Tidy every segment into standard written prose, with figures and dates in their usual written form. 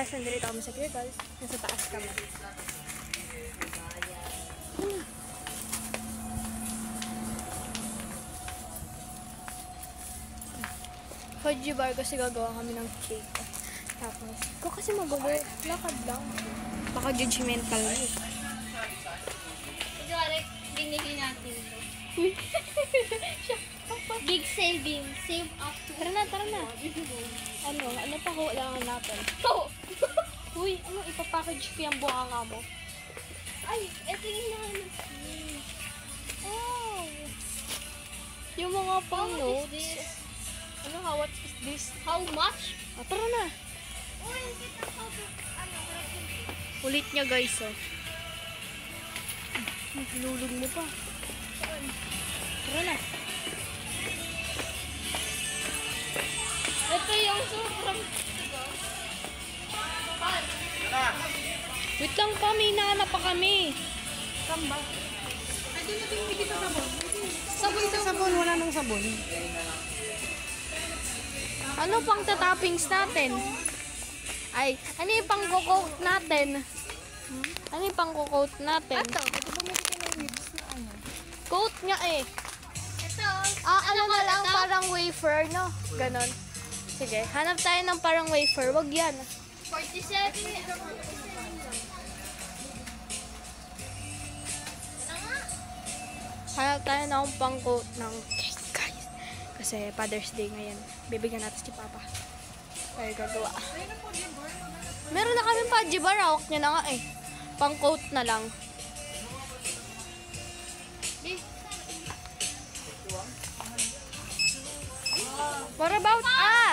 guys, nandito kami sa Kirkal. Nasa taas kami. Fudgy bar kasi gagawa kami ng cake. Tapos, ko kasi magulo. Lakad lang. Baka judgmental na eh. Ito, Alec, binili natin ito. Big saving. Save up to... Tara na. Ano pa kailangan natin? Oh! Uy, ano ipapackage ko yung bunganga mo? Ay, ito yung hinahanap. Oh! Yung mga pang How much notes. is this? Ano, how much is this? How much? Tara na. Uy, kita ko. Ulit niya guys, oh. Hinulog mo pa. Tara na. Ito yung sobrang... Wait lang pa, may hinahanap pa kami. Kamba. Ay, doon natin hindi sa sabon. Sabon Sa sabon, wala nang sabon. Ano pang tatoppings natin? Ay, ano yung pang coat natin? Ano yung pang coat natin? Ito, pwede bumili ka ng whips na ano. Coat nga eh. Ito. Ano na lang, parang wafer, no? Ganon. Sige, hanap tayo ng parang wafer. Wag yan. 47. Hanap tayo ng pang coat ng cake, guys. Kasi Father's Day ngayon. Bibigyan natin si Papa. Ay, gagawa. Meron na kami fudgy bar. Hawak niya na nga eh. Pang coat na lang. What about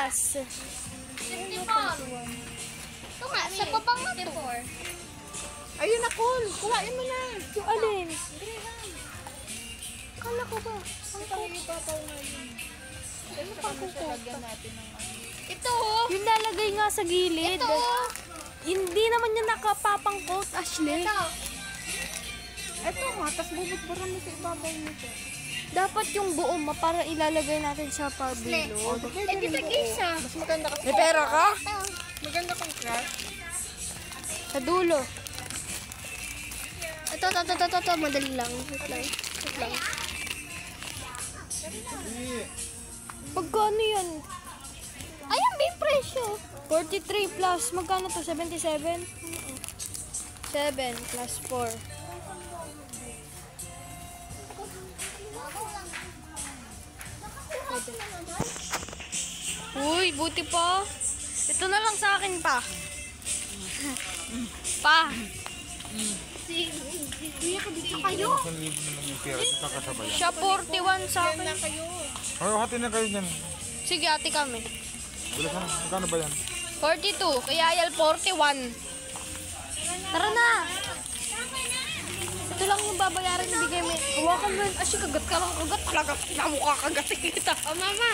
us? 54. Ito nga, sa papang nga to. Ayun na, Col. Kuhain mo na. Yung alin? Kala ko ba? Ang pangili papaw na yun. Ano pa lagyan natin ng ano? Ito oh. Yung lalagay nga sa gilid. Ito oh. Hindi naman yung nakapapang coat, Ashley. Ito. Ito nga, tapos bubukburan mo sa ibabaw nito. Dapat yung buo para ilalagay natin sa Oh, pabilog. eh, di ba isa? Mas maganda kasi. May pera ka? Maganda kang craft. Sa dulo. Ito. Madali lang. Wait lang. Pagkano yan? Ayan, may presyo. 43 plus, magkano to? 77? 7 plus 4. Uy, buti pa. Ito na lang sa akin pa. Pa. Kuya, kabita kayo. 1,000 naman yung pera. Kakasabay. Siya 41 sa akin. Ay, hati na kayo dyan. Sige, ate kami. Bilasan, magkano ba yan? 42, kaya ayal 41. Tara na. Ito lang yung babayaran na bigay mo. Hawakan mo yun. Asya, kagat ka lang. Kagat talaga. Namukha kagat kita. Oh, mama.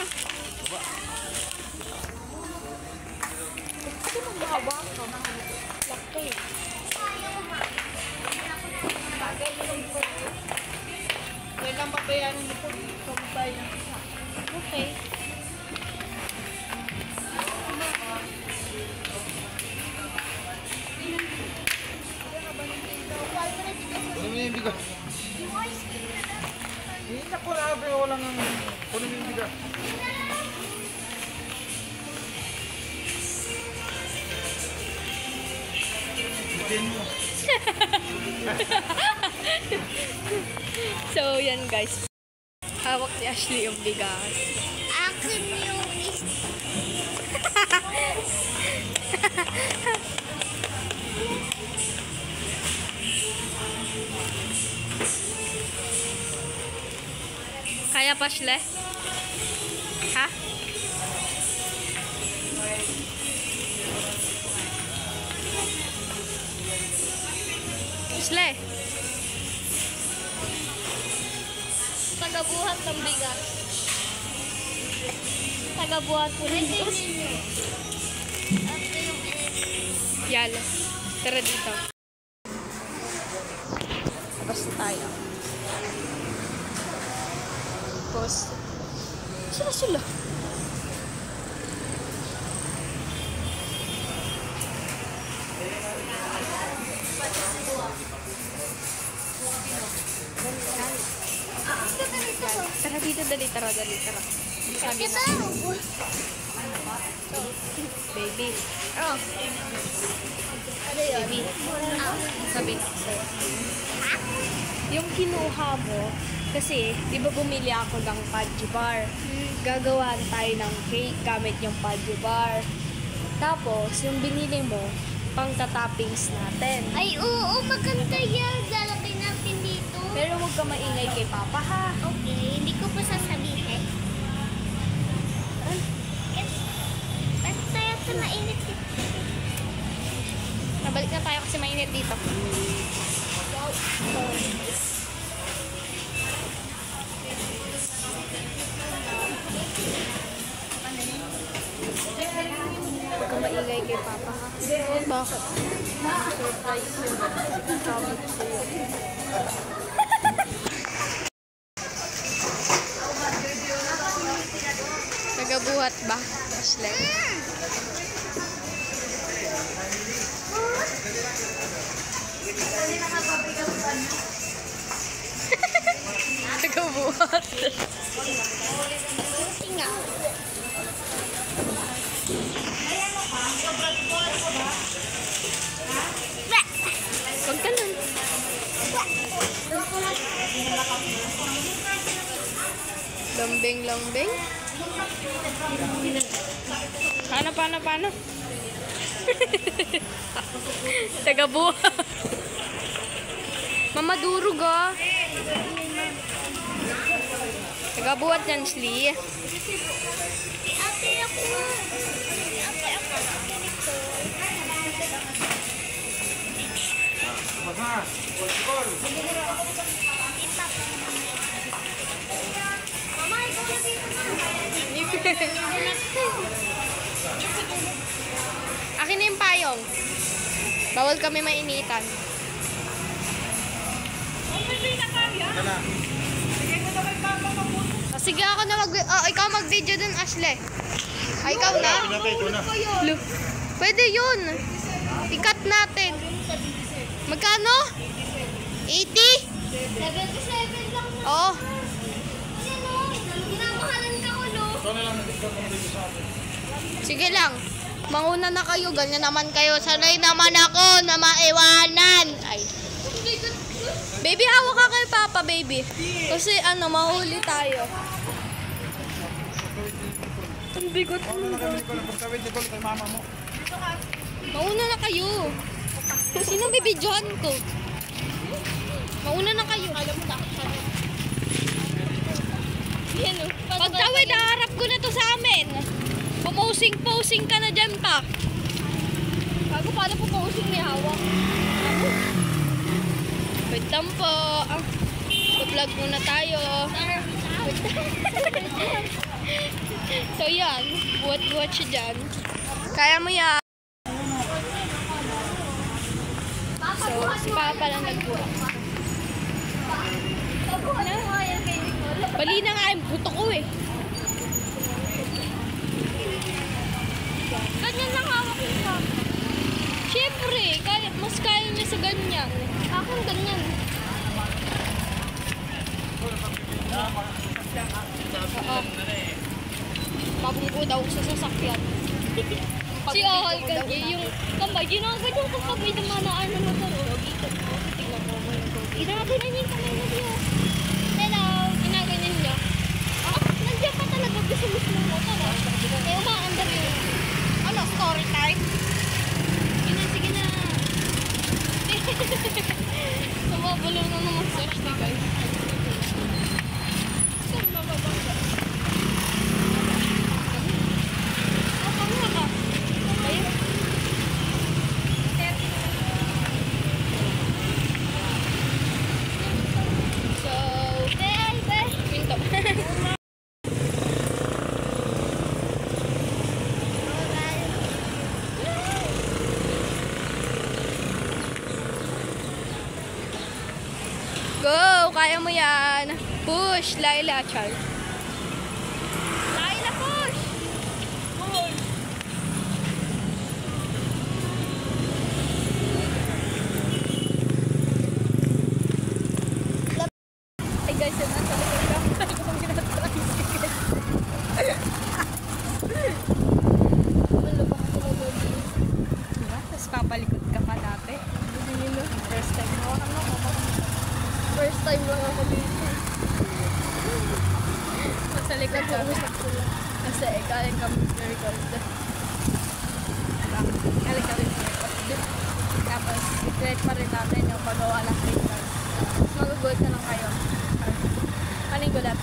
Ito lang mahawak ka. Laki. Kailan pabayaran mo po? Pagbayan ng isa. Okay. Kunin mo yung bigas. Hindi na po na pero walang kunin mo yung bigas. Bitin mo. So, yan guys. Hawak ni Ashley yung bigas. Akin yung Kaya pa, Ashley? Ha? Ashley? tagabuhat ng bigas. Tagabuhat po ng bigas. Ito yung Yala. Tara dito. Labas na tayo. Tapos, sila. Tara dito, dali, tara. Sabi Ito. baby. Oh. Ano yun? Baby. Sabi yung kinuha mo, kasi, di ba bumili ako ng fudge bar? Gagawa tayo ng cake gamit yung fudge bar. Tapos, yung binili mo, pang toppings natin. Ay, oo, maganda yan. Lalagay natin dito. Pero huwag ka maingay kay Papa, ha? Okay, hindi ko pa sasabihin. Basta ito mainit. Nabalik na tayo kasi mainit dito. Huwag ka maingay kay Papa, ha? Bakit? Surprise yun. Kamot sa'yo. Nagabuhat ba, Ashley? Nagabuhat. Tinga. Huwag ka nun. Lambing. Paano? Tagabuhat. Mama, durog ah. Tagabuhat yan, Sli. Ate ako. Masa, call. Mama, ikaw na dito na. Akin na yung payong. Bawal kami mainitan. Tala. Sige ako na ikaw mag-video dun, Ashley. Ikaw na. Ito na. Lu- Pwede yun. I-cut natin. Magkano? 80? 77 lang na. Oo. Ano? Ginamahalan ka ulo. Ito na lang dito sa atin. Sige lang. Manguna na kayo. Ganyan naman kayo. Sanay naman ako na maiwanan. Ay. Baby, hawak ka kay Papa, baby. Kasi mahuli tayo. Ang bigot mo. Ano na kami, Nicole? Pagtawid, Nicole, kay mama mo. Mauna na kayo. Sino bibidyohan ko? Mauna na kayo. Alam mo, dapat kami. Yan o. Pagtawid, harap ko na to sa amin. Puposing ka na dyan pa. Bago paano puposing may hawak? Wait lang po. Vlog muna tayo. So yan, buhat-buhat siya dyan. Kaya mo yan. So, si Papa lang nagbuhat. Bali na nga yung buto ko eh. Ganyan lang hawak yung Papa. Siyempre, mas kaya niya sa ganyan. Akin ganyan. Oo. Pabungko daw sa sasakyan. Si Ahal kasi yung kamay, ginaganyan ko kamay ng mga naan na motor. Tingnan mo mo yung kamay. Ginaganyan yung kamay na diyo. Hello, ginaganyan niya. Nandiyan pa talaga gusto mismo mo motor. Eh, umaandar yung story time. Sige na. Sumabulo na naman sa Ashley, guys. Saan mababasa? Kami ka. Ayun. So, pinto. Go! Kaya mo yan. Push, Laila, Char. Laila, push! Push! nasa likod ka. Tayo kung ginag-tricycle. Wala ba ako nagawin? Diba? Tapos papalikod ka pa dati. First time. Hawakan mo. First time lang ako dito. Sa likod ka. Kasi galing kami sa record. Galing kami sa record. Tapos, i-create pa rin natin yung paggawa ng papers. Mag-good na lang kayo. Kaning gulat.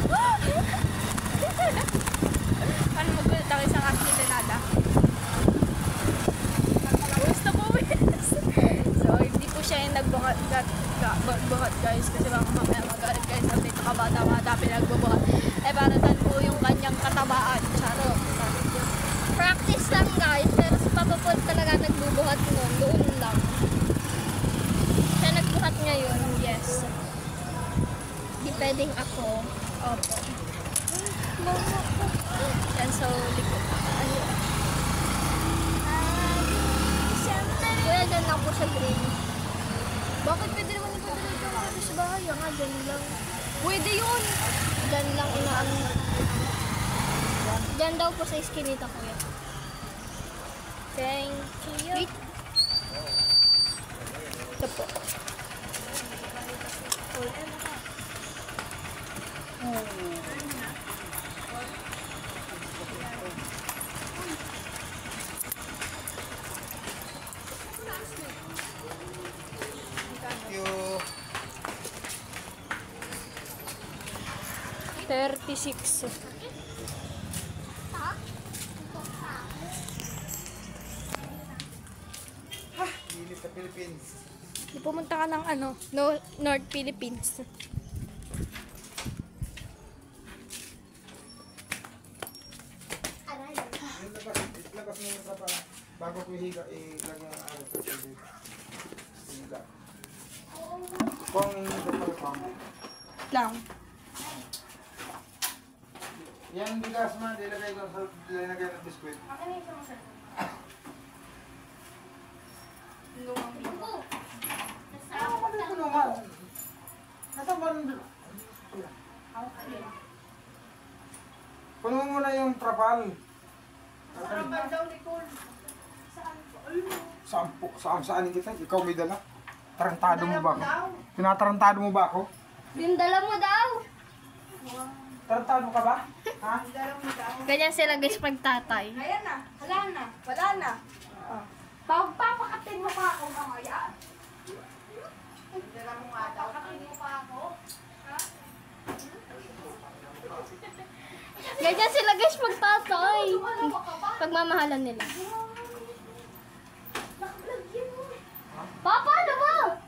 Paano mag-gulat ako isang accidentada? Gusto ko So, hindi po siya yung nagbuhat guys. Kasi baka mamaya magalit guys. Sabi ito kabata-bata pinagbubuhat. Eh, para saan po yung kanyang katabaan. Charo. Practice lang guys, pero si Papa Paul talaga nagbubuhat noon. Doon lang. Siya nagbuhat ngayon, yes. Di pwedeng ako. Opo. Yan, so, likod. Ayun. Kuya, dyan lang po sa green. Bakit pwede naman ipadala ito natin sa bahay? Nga, dyan lang. Pwede yun! Dyan lang inaano. Dyan daw po sa iskinita, kuya. Thank you. Wait. Ito po. Thank you. 36. Init sa Philippines. Di pumunta ka ng ano, North Philippines. Yung labas mo yung pa bago ko higa, ilagay ang araw sa tubig. Higa. Kung hindi ko pala pang. Lang. Yan bigas ma, dilagay ko sa dilagay ng biskwit. Ano ba dito naman? Nasa ba? Puno mo na yung trapal. Trapal daw, Nicole. Saan kita? Ikaw may dala? Tarantado mo ba ako? Tinatarantado mo ba ako? Yung dala mo daw. Tarantado ka ba? Ha? Ganyan sila guys pagtatay. Ayan na, wala na, wala na. Papakatin mo pa ako mamaya. Dala mo nga daw. Papakatin mo pa ako. Ganyan sila guys pagtatay. Pagmamahalan nila. Papa, ano ba?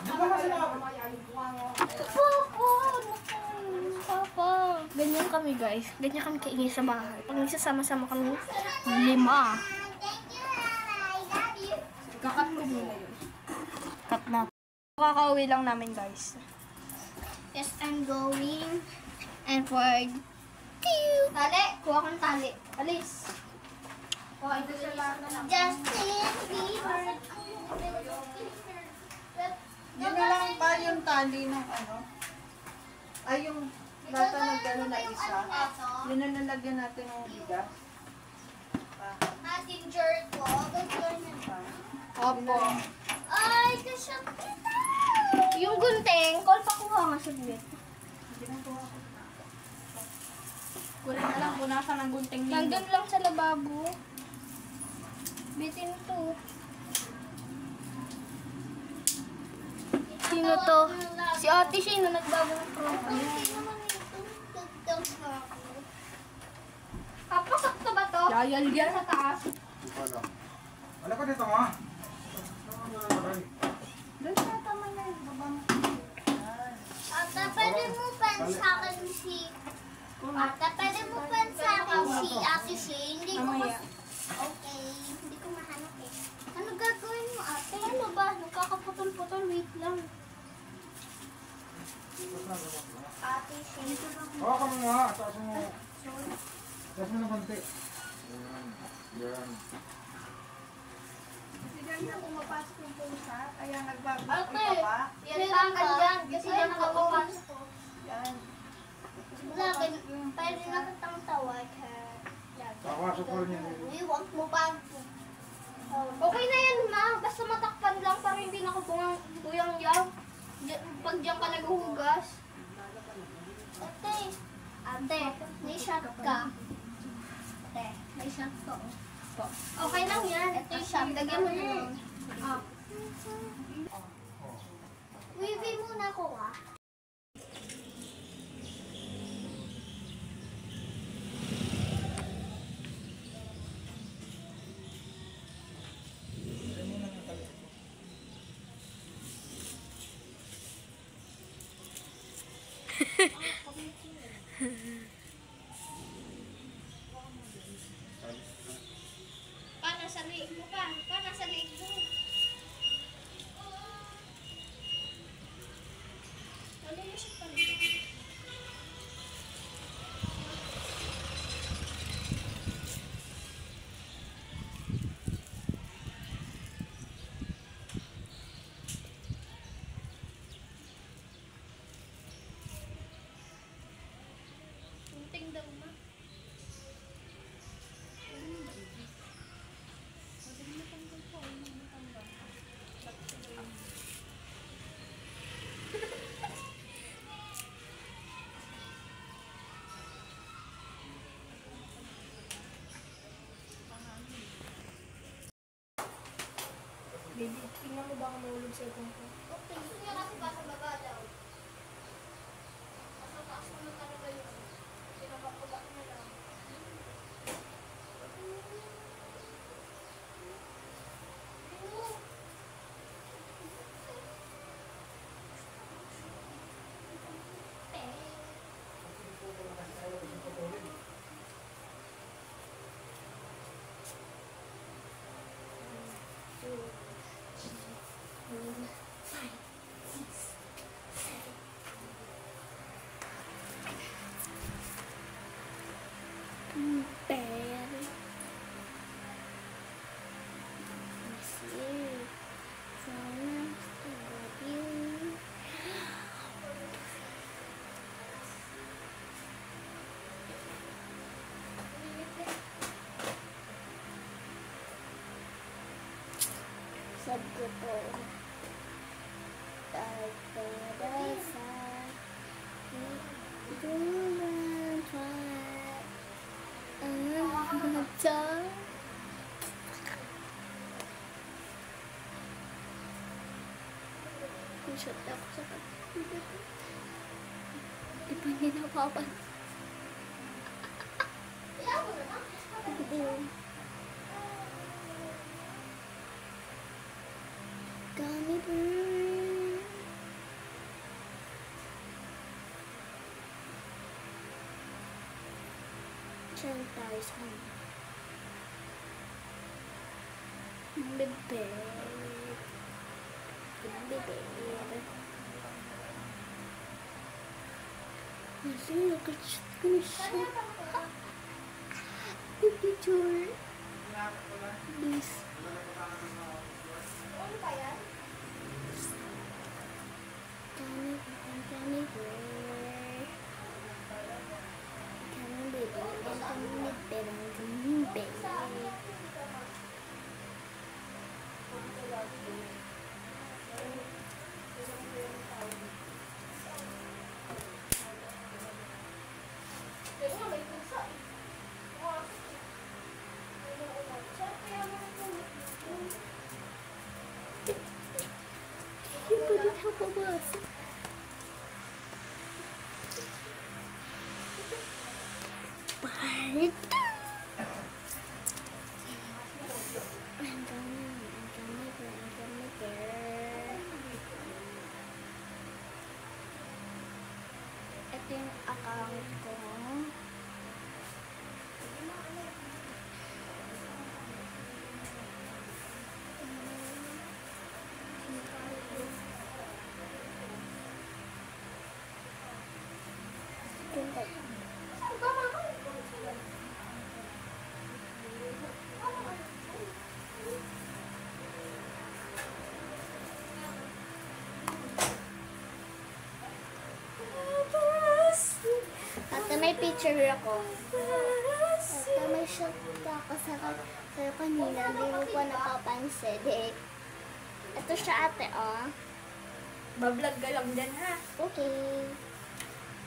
Di ba kasi na? Papa. Ganyan kami guys. Ganyan kami kaingay sa bahay. Pag nagsasama-sama kami, 5. Kakat ko muna yun. Cut na. Kakauwi lang namin guys. Yes, I'm going. And for... Tali! Kuha kang tali. Alis. Oh, ito siya lahat na lang. Justin Bieber. Yun na lang pa yung tali ng ano. Ay, yung lata ng gano'n na isa. Yun na nalagyan natin ng bigas. Messenger ko. Ganyan ba? Opo. Ay, kasya kita. Yung gunting, call pa kuha nga saglit. Kunin na lang punasan ng gunting ninyo. Nandun lang sa lababo. Bitin to. Sino to? Si Ate Shane na nagbago ng profile. Papa, sakto ba to? Yayal yan. Sa taas. Ano? Ano ka dito ma? Doon sa tama na yung baba mo. Ate, pwede mo pansakan si... Ate, pwede mo pansakan si Ate Shane. Hindi ko Okay, hindi ko mahanap eh. Ano gagawin mo ate? Ano ba? Nakakaputol-putol, wait lang. Ate Shane. Oo ka mo nga. Taas mo. Taas mo na konti. Yan. Yan. Kasi dyan na pumapasok yung pusa, kaya nagbago Ate, yung baba. yan lang ka dyan. Kasi yan nakapapasok ko. Yan. Lagi, pwede na kitang tawag. Papasok ko rin yun. Uy, huwag mo pa. Okay na yan, ma. Basta matakpan lang para hindi nakabungang buyang yaw. Pag diyan ka naghuhugas. Ate, may shot ka. Ate, may shot ko. Okay lang yan. Ito yung shot. Lagyan mo na yun. Wiwi muna ko, ah. Paano sa liig mo pa? Paano sa liig mo? Ano mo siya pa rin? Kunting daw ma. Baby, tingnan mo baka mahulog sa itong ko. Okay, gusto niya kasi ba sa baba daw? Sa taas naman talaga yun. Pinababa niya lang. Sabi ko po, pagpadasa, dulang try, shot ako sa kapatid. Di pa niya napapan. Gummy bear. Diyan tayo sa bebe. Bebe. Masih nag-chat ko na siya. Picture. Please. Ito yung account ko. may picture ako. Ate, may shot ako sa'yo kanina. Hindi mo pa napapansin. Ito siya ate, oh. Bablog ka lang dyan, ha? Okay.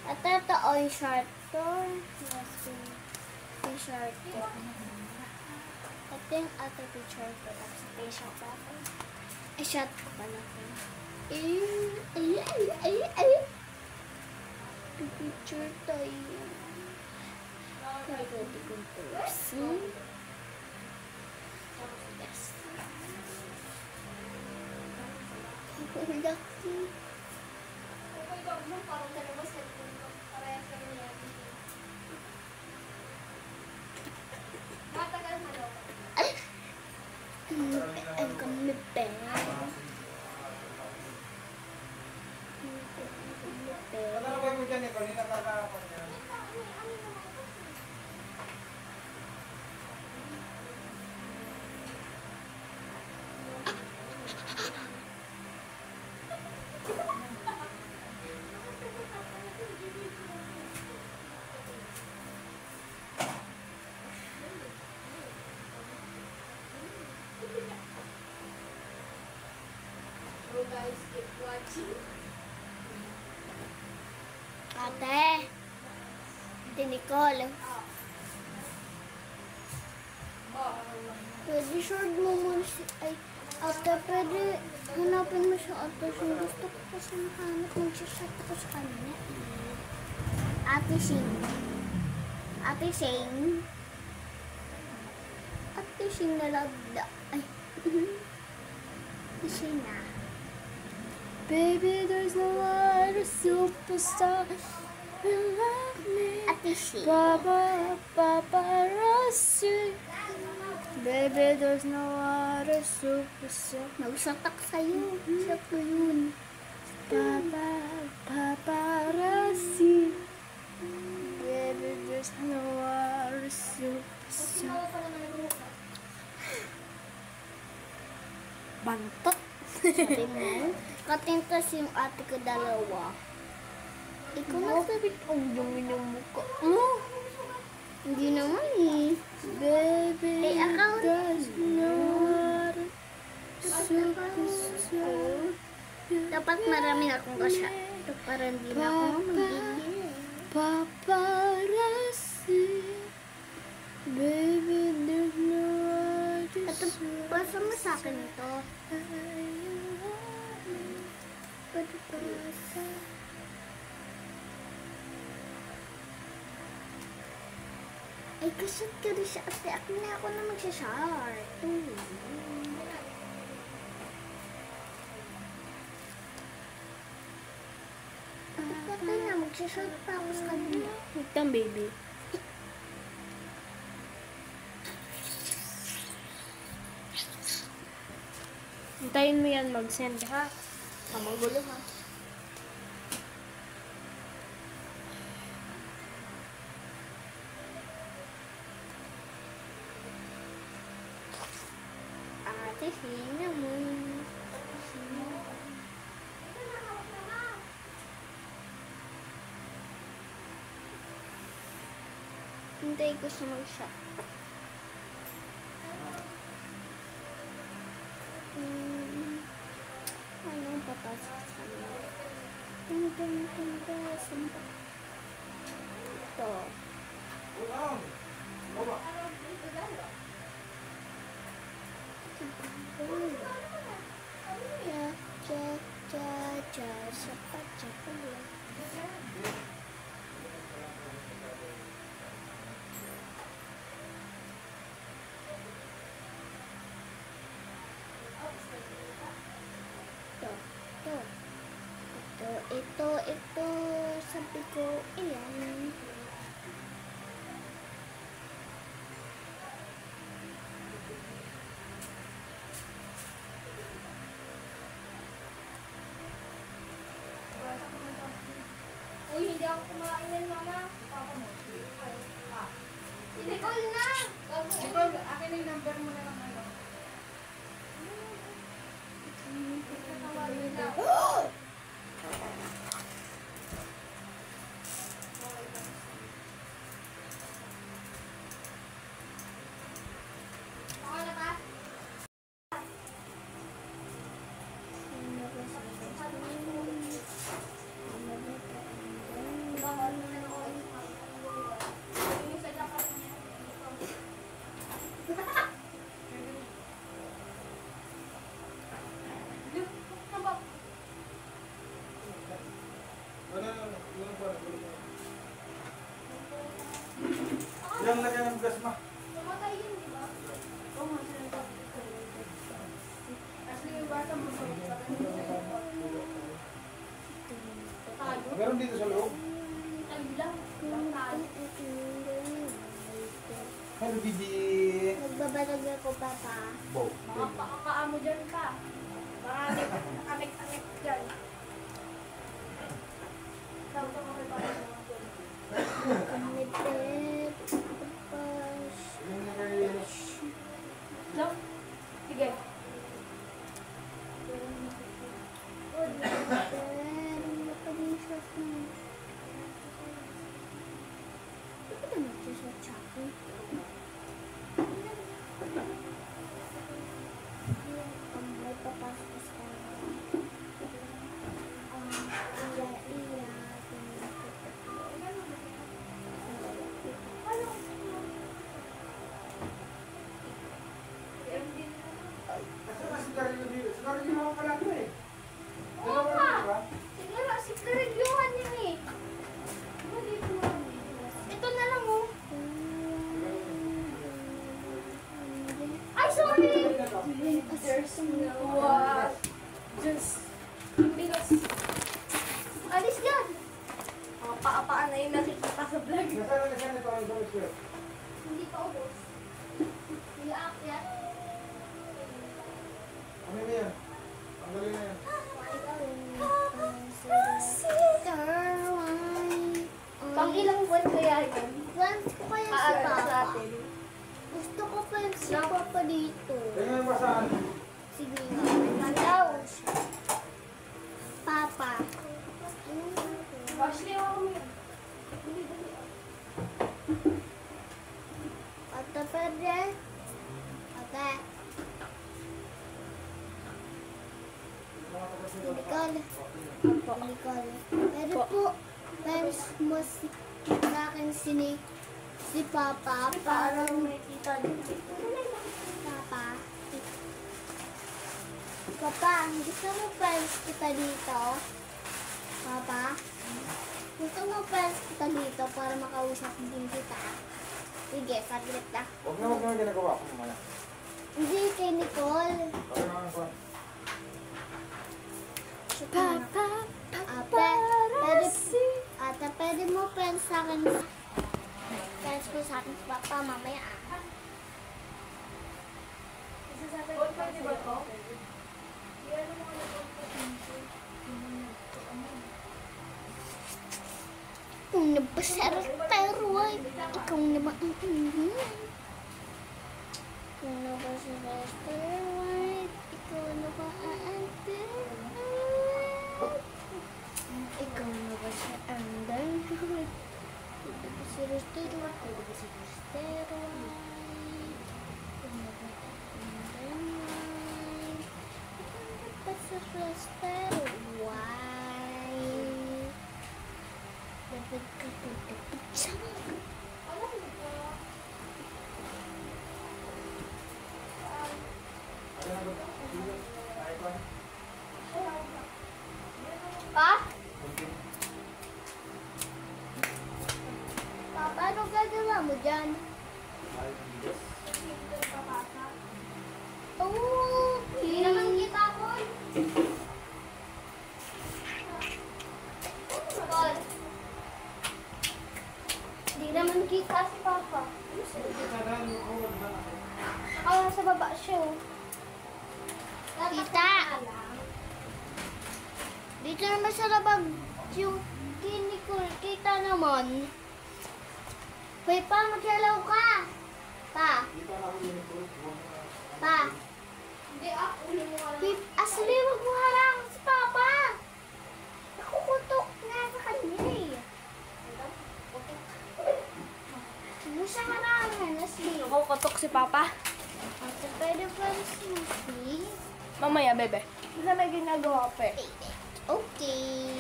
Ito, oh, yung short to. Yes, yung short to. Ito yung ate picture ko. Tapos ito yung short ako. Ay, short ko pala ko. Ay. Picture tayo. Pwede kong person. Yes. Ang laki. Ay! Ang kamipe. Ano na ba mo dyan, Nicole? Hindi nakakapon yan. So guys, keep watching. Ate. Ate Nicole. Pwede short mo muna si... Ay, ate, pwede hanapin mo siya, ate. Kung gusto ko kasi mahanap, magsashot ko sa kanya. Ate Shing. Ate Shing. Ate Shing na labda. Ay. Ate Shing na. Baby, there's no other superstar who love me. Ate Shing. Paparazzi. Baby, there's no other superstar. Mag-shot ako sa'yo. Shot ko yun. Paparazzi. Baby, there's no other superstar. Bantot. Ate mo. Katintas yung ate ko dalawa. Ikaw na sabi ko. Ang dumi ng mukha mo. Hindi naman eh. Baby, Ay, account. there's no other superstar. Dapat marami na akong kasya. Para hindi na ako magigil. Paparazzi. Baby, there's no other Ito, basa mo sa akin ito. Ay, kasat ka rin siya. Ate, ako na magsashart. Ate na, magsashart pa ako sa kanya. Itang baby. Hintayin mo yan mag-send ha. Magulo ha. Ate, sino mo? Hintay ko siya mag-shot. Anong papasok sa kanya? Ito. Ito, sabi ko, ayan. Uy, hindi ako kumain ng mama. Nicole na! Nicole, akin yung number mo na lang ngayon. Diyan lagyan ng gas ma. Tumatay yun, di ba? Meron dito sa loob. Hello, bibi. Nagbabalag ako, Papa. Bo. Paa mo dyan pa. Marami anek-anek dyan. Committed. Tapos, No? Sige. Sigarilyo dito. Sigarilyo naman pala ito eh. Oo nga. Siguro, si Karigyuhan yun eh. Ito na lang oh. Ay, sorry! Wow. Just. Bilos. Alis yan! Mga paa-paa na yung nakikita sa vlog. Nasaan ito ang isang square? Hindi pa ubos. Hindi aakyat. Ano na yan? Tanggalin na yan. Pang ilang buwan kaya yun? Plans ko pa yung si Aaral sa Papa. atin. Gusto ko pa yung si Papa dito. Tingnan mo saan? Sige nga. Daw. Papa. Ashley, ako mo yun. Ate Pedro. Ate. Pilikal. Pilikal. Pero po, friends mo sa akin si Papa. Parang nakikita dito. Papa. Papa, gusto mo friends kita dito? Papa? Gusto mo friends kita dito para makausap din kita? Sige, saglit na. Huwag na ginagawa ko mamaya. Hindi, kay Nicole. Kaya naman ko. Papa, pwede mo friends sa akin. Friends ko sa akin si Papa mamaya ah. Pwede ba to? Kung nabasara pero ay ikaw naman ang ingin. Kung nabasara pero ay ikaw na ba ang ikaw na ba sa andal? Kung nabasara pero dapat ka tutupit sa Pa? Papa, ano gagawa mo dyan? Oh, hindi naman kita ko. Hindi naman kita si Papa. Sa baba siya. Kita! Dito naman sa labag yung kinikul. Kita naman. Hoy pa, maglalaw ka! Pa! Pa! Hindi, ulo mo ka lang. Asli, wag mo harang si Papa! Nakukutok nga sa kanya eh. Huwag mo siya harangan, Asli. Ako katok si Papa. Ate, pwede pa rin susi? Mamaya, bebe. Hindi na may ginagawa pa eh. Okay.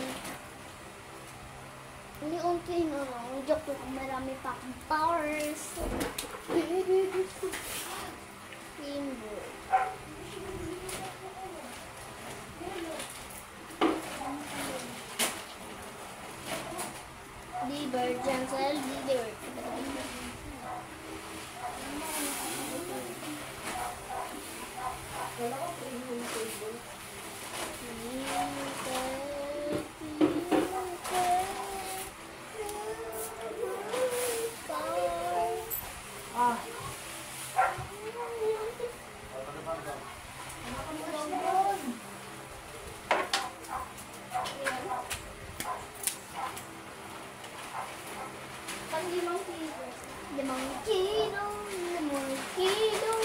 Hindi unti na lang. Joke lang, marami pa akong powers. Rainbow. Divergence, divergence. Ah, Limang kilo, limang kilo.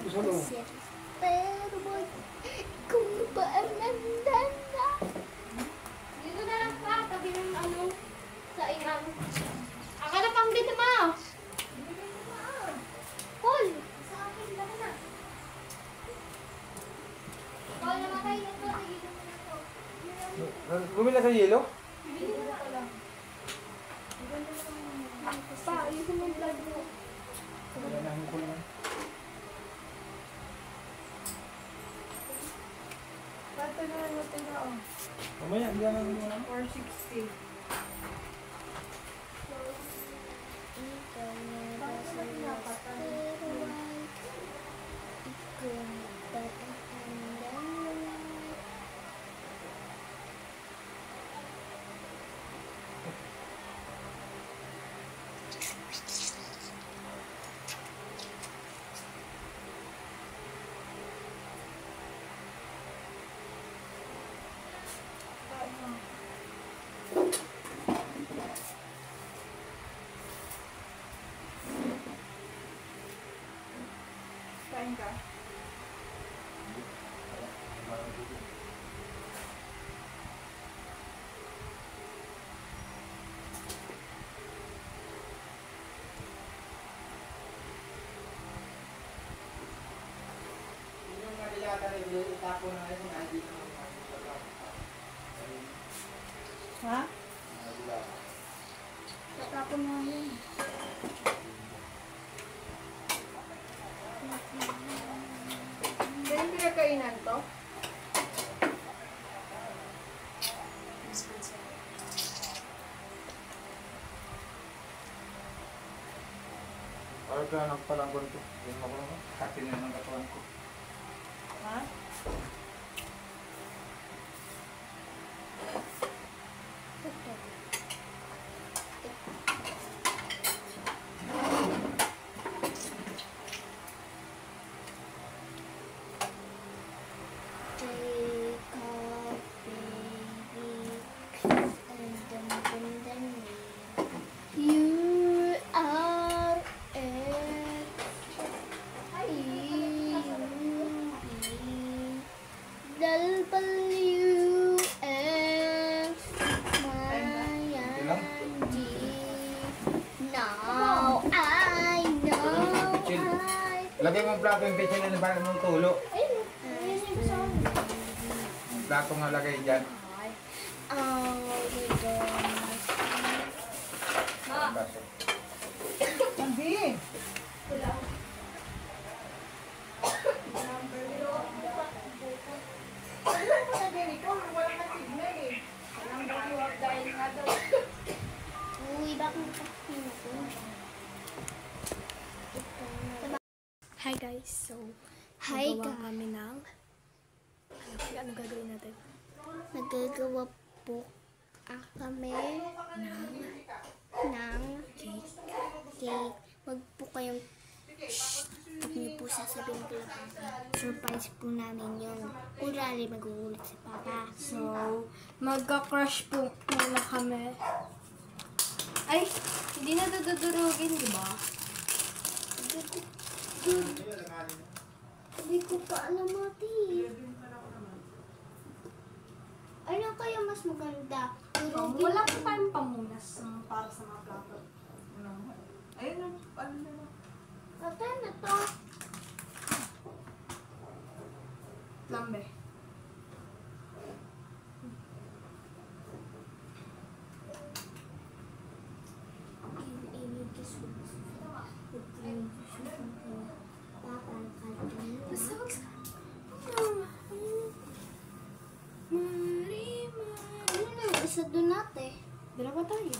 Isa mo. Pero wag kung baan nandanda. Dito na lang pa, tabi ng ano, sa ingang. Akala pang dito mo. Paul! Sa akin lang na. Paul, namatay na to. Tigil mo na to. Bumila sa yelo? Pa, ayusin mo yung vlog mo. Wala na, hindi ko naman. pati na lang natin na, oh. Mamaya, hindi naman muna. 460. Bakit ba pinapatan? Kain ka? Yung madilata rin, itapo na rin, hindi naman Ha? madilata. Tatapon mo yun. Ganyan pinagkainan to? Parang kaya nagpalang ko nito. Yung ako naman. Katin na ng katawan ko. Ha? Take off, baby, and then you are it. WF Now I know Lagay mo ang plato yung pecha na nabalan mong tulo. Plato nga lagay dyan. Ang baso. Hindi. Walang na-signal eh. Walang bakiwag dahil nga daw. Uy, bakit nakapin ako? Hi guys, so Hi, nagawa guys. kami ng ano gagawin natin? Nagagawa po kami ng cake. Wag po kayong huwag niyo po sasabihin ko lang. Surprise po namin yun. Kurali magugulat si Papa. So, magka-crush po muna kami. Ay, hindi na dudurugin, di ba? Hindi ko pa alam mati. Ano kaya mas maganda? Durugin Wala pa tayong pamunas para sa mga plato. Ayun na, ano na lang. Ate, na to. Lambe. Basta ate. Dalawa tayo.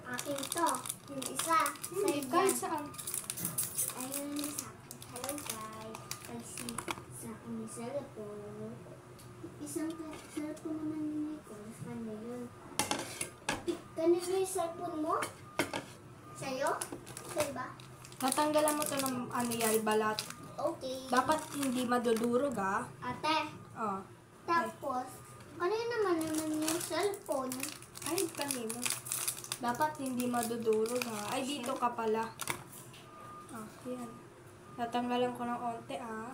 Akin to. Yung isa. Hindi, Sa'yo kahit yan. saan. Ayun yung sa akin. Hello guys. Kasi sa akin yung cellphone. Isang cellphone naman yun ko. Sa kanya yun. Ganito yung cellphone mo? Sa'yo? Sa'yo ba? Natanggalan mo to ng ano yan, balat. Okay. Dapat hindi madudurog ah. Ate. Oh. Tapos, ano yun naman yung cellphone? Ay, kanino. Dapat hindi madudurog ha. Ay, dito ka pala. Ah, yan. Natanggalan ko ng onte ah.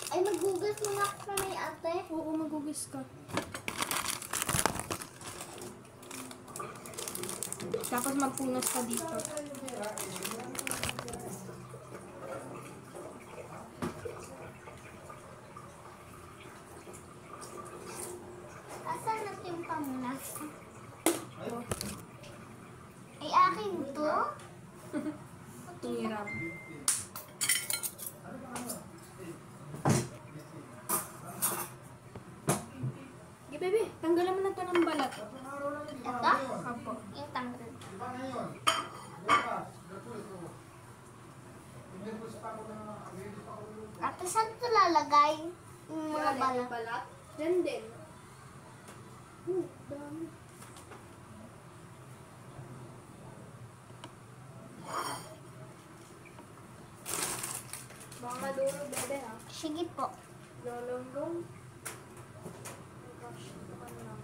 Ay, maghugas mo na kami, ate. Oo, magugis ka. Tapos magpunas ka dito. Asan natin yung pamunas? Ay, akin to? Hirap. Okay, baby. Tanggalan mo na to ng balat. Ito? Apo. Yung tanggal. Ate, saan ito lalagay? Yung mga balat. balat? Diyan din. Dami. Baka maduro, bebe ha. Sige po. Lolonggong. Gosh, ano lang.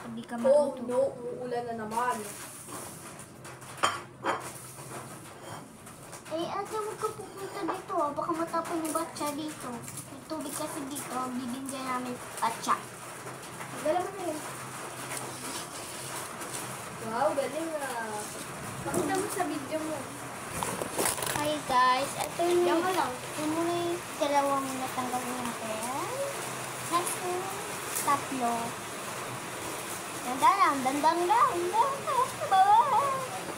Hindi ka Oh, no. Uulan na naman. Eh, ate, huwag ka pupunta dito. Baka matapon yung batsa dito. May tubig kasi dito. Bibinggan namin batsa. Dala mo na yun. Wow, galing ah. Pakita mo sa video mo. Hi guys, ito yung Diyan ka lang. Yung muna yung dalawa muna tanggalin natin. Next yung tatlo. Dandan lang, dandan lang.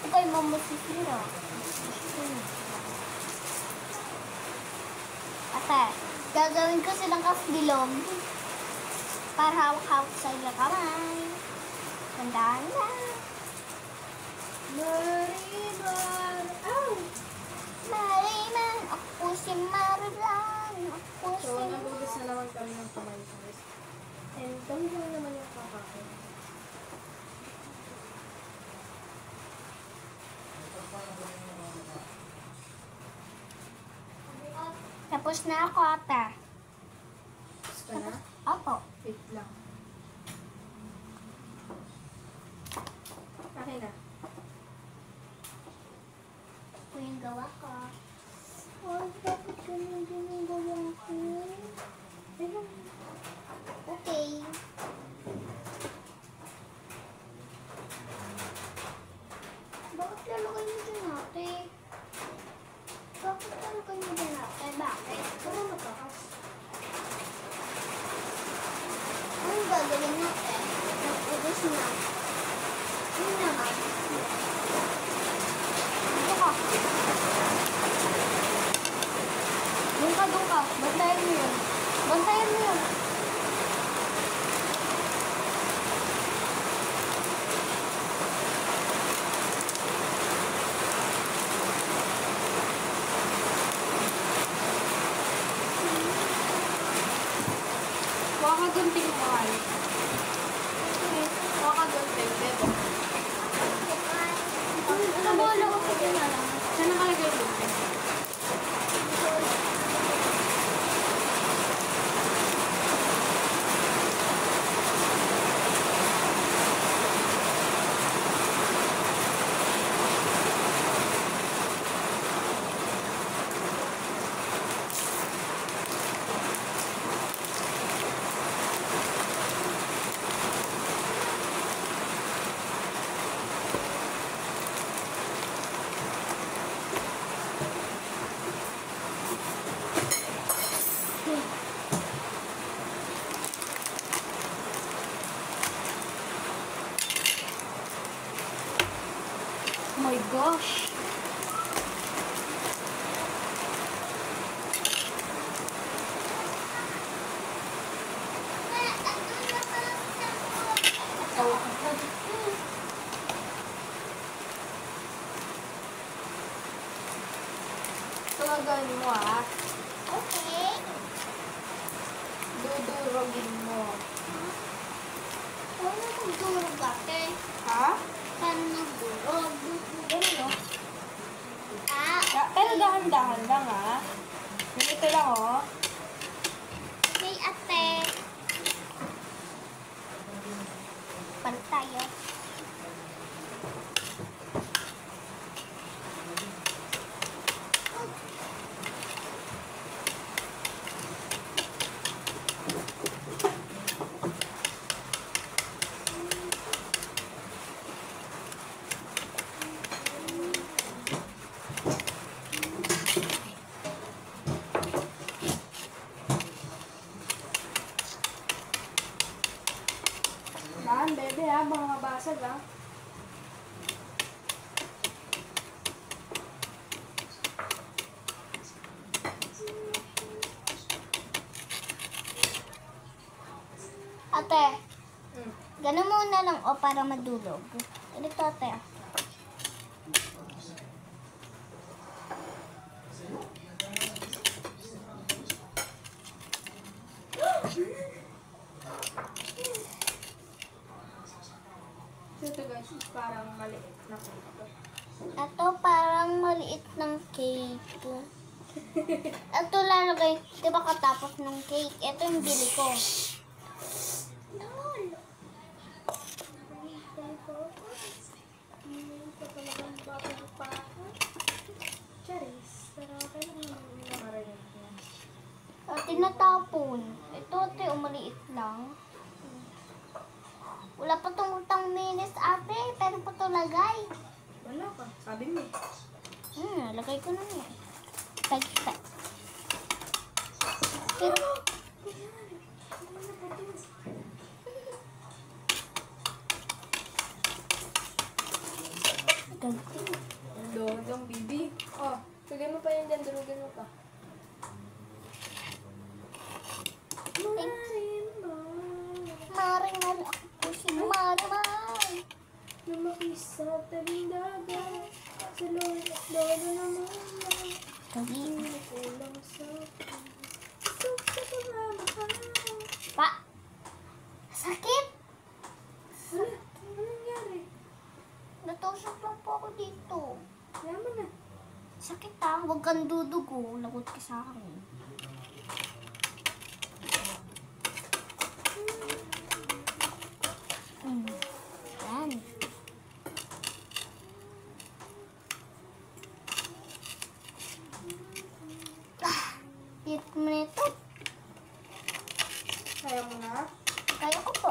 Ito yung mamusisiro. Ate, gagawin ko silang kasbilog para hawak-hawak sa ilang kamay. Dandan lang. Maribar! Ow! Mariman, ako si Marilan. Ako si So, nabugas na naman kami ng kamay guys. And kami lang naman yung kakakin. Tapos na ako, ate. Tapos ka na? Opo. Wait lang. Okay na. Ito yung gawa ko. Oh, bakit ganun din yung gawa ko? Ayun. Okay. Bakit lalagay mo dyan, ate? Bakit lalagay mo dyan, ate? Bakit? Para matakas. Anong gagawin natin? Nag-ubos na. Yun naman. Dito ka. Doon ka. Bantayan mo yun. Bantayan mo yun. Huwag ka gunting mo mahal. Huwag ka gunting, bebo. Ano ba lang ako dyan na lang? Saan nakalagay yung gunting? Oh my gosh. ha. Okay. Dudurogin mo. Paano magdurog ate? Ha? Paano magdurog? Ganun, no? Pero Okay. dahan-dahan lang, ha? Ganito lang, oh. Okay, ate. Paano tayo? Dahan, bebe, ha? Baka mabasag, ha? Ate, ganun muna lang o para madulog. Ito ate. Ito, guys, is parang maliit na cake. Ito parang maliit ng cake. Ito lalagay, di ba katapos ng cake? Ito yung bili ko. Charis, pero kaya naman nakarinig niya. Tinatapon. Ito ate, maliit lang. Wala pa tong utang minutes ate, pero pa to lagay. Wala ka, sabi mo. Lagay ko na niya. Tag. Pero, Dodong bibi. Oh, lagay mo pa yan dyan, durugin mo pa. maring ako po si Marimar. Lumaki sa tabing dagat, sa lolo at lolo na mama. Kagi. Kulang sa tuk sa pamamahal. Pa. Sakit. Ano? Ano nangyari? Natusok lang po ako dito. Yaman na. Sakit ha. Huwag kang dudugo. Lagot ka sa akin. Yan. Hit mo nito. Kaya mo na? Kaya ko po.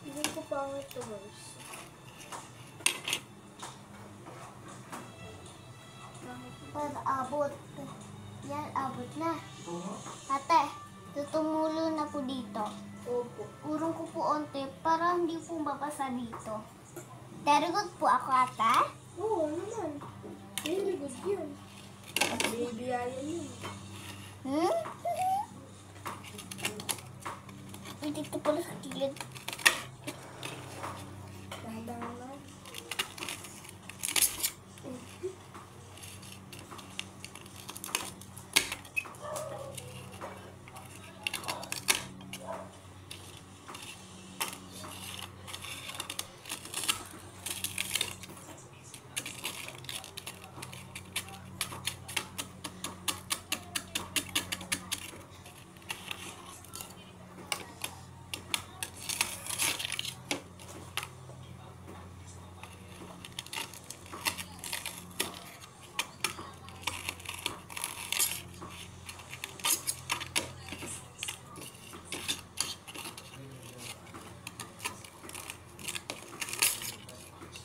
Hindi ko pa ang ito, guys. Para abot. Yan, abot na. Ate, tutumulo na po dito. Opo. Urong ko po onte para hindi po mabasa dito. Very good po ako, ate. Oo, naman. Very good yun. Baby ayan yun. Hmm? Dito pala sa kilid. Dahan-dahan na.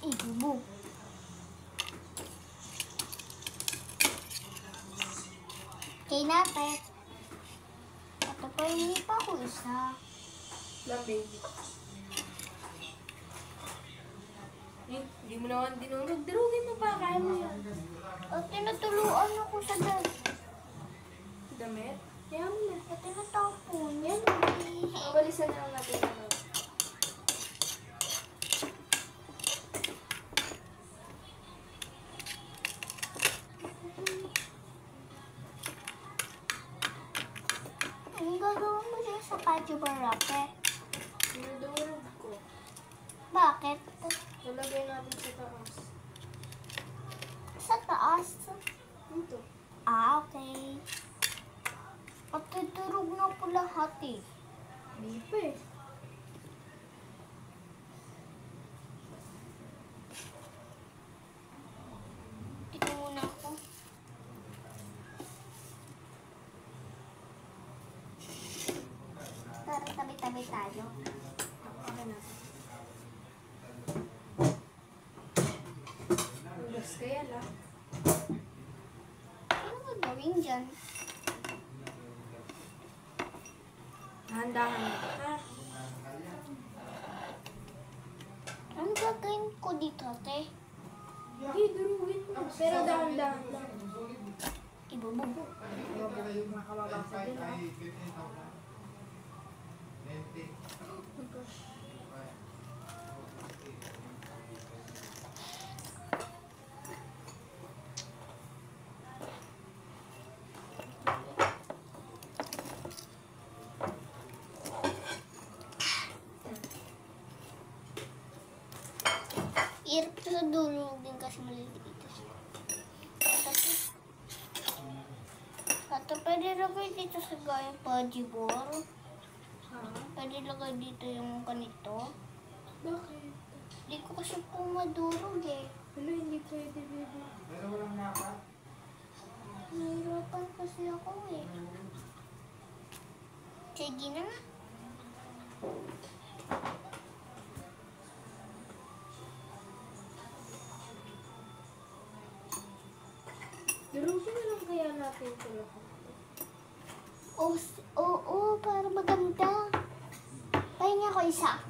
Ibubo. Okay na, pe. Ito pa, hindi pa ako isa. Lang, baby. Hindi mo naman dinurog. Dirugin mo pa. Kaya mo yan. O, tinutuluan ako sa Damit? Kaya mo na. At tinatapon. Yan. Mabalisan na lang natin. Ano. gagawin mo siya sa Pachi Barape? Dinudurog ko. Bakit? Lalagay natin sa taas. Sa taas. Ito. Ah, okay. Patutulog na po lahat eh. Hindi pa eh. Ito muna ako. Tara, tabi-tabi tayo. Okay na. Ulas kaya lang. Ano gagawin dyan? Dahan-dahan na. Ha? Ano gagawin ko dito, te? Hindi, durugin mo. Pero dahan-dahan lang. Ibububo. Makababasa din ah. Irap sa dulo din kasi maliliit ito siya. At pwede lagay dito sa gayang pajibor. Ha? Pwede lagay dito yung ganito. Bakit? Hindi ko kasi po madurog eh. Wala, hindi pwede, baby. Pero walang naka. Nahirapan kasi ako eh. Sige na nga. Durugin na lang kaya natin ito lahat. Oo, para maganda. Pahinga ko isa.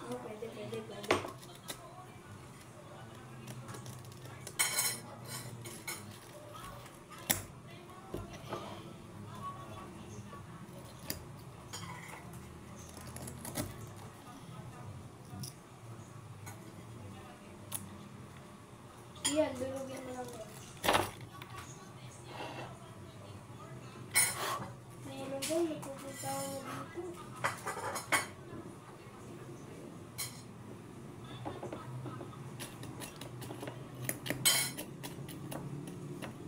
Pwede. Yan, durugin mo lang yan. Meron ba? Napupunta ako dito.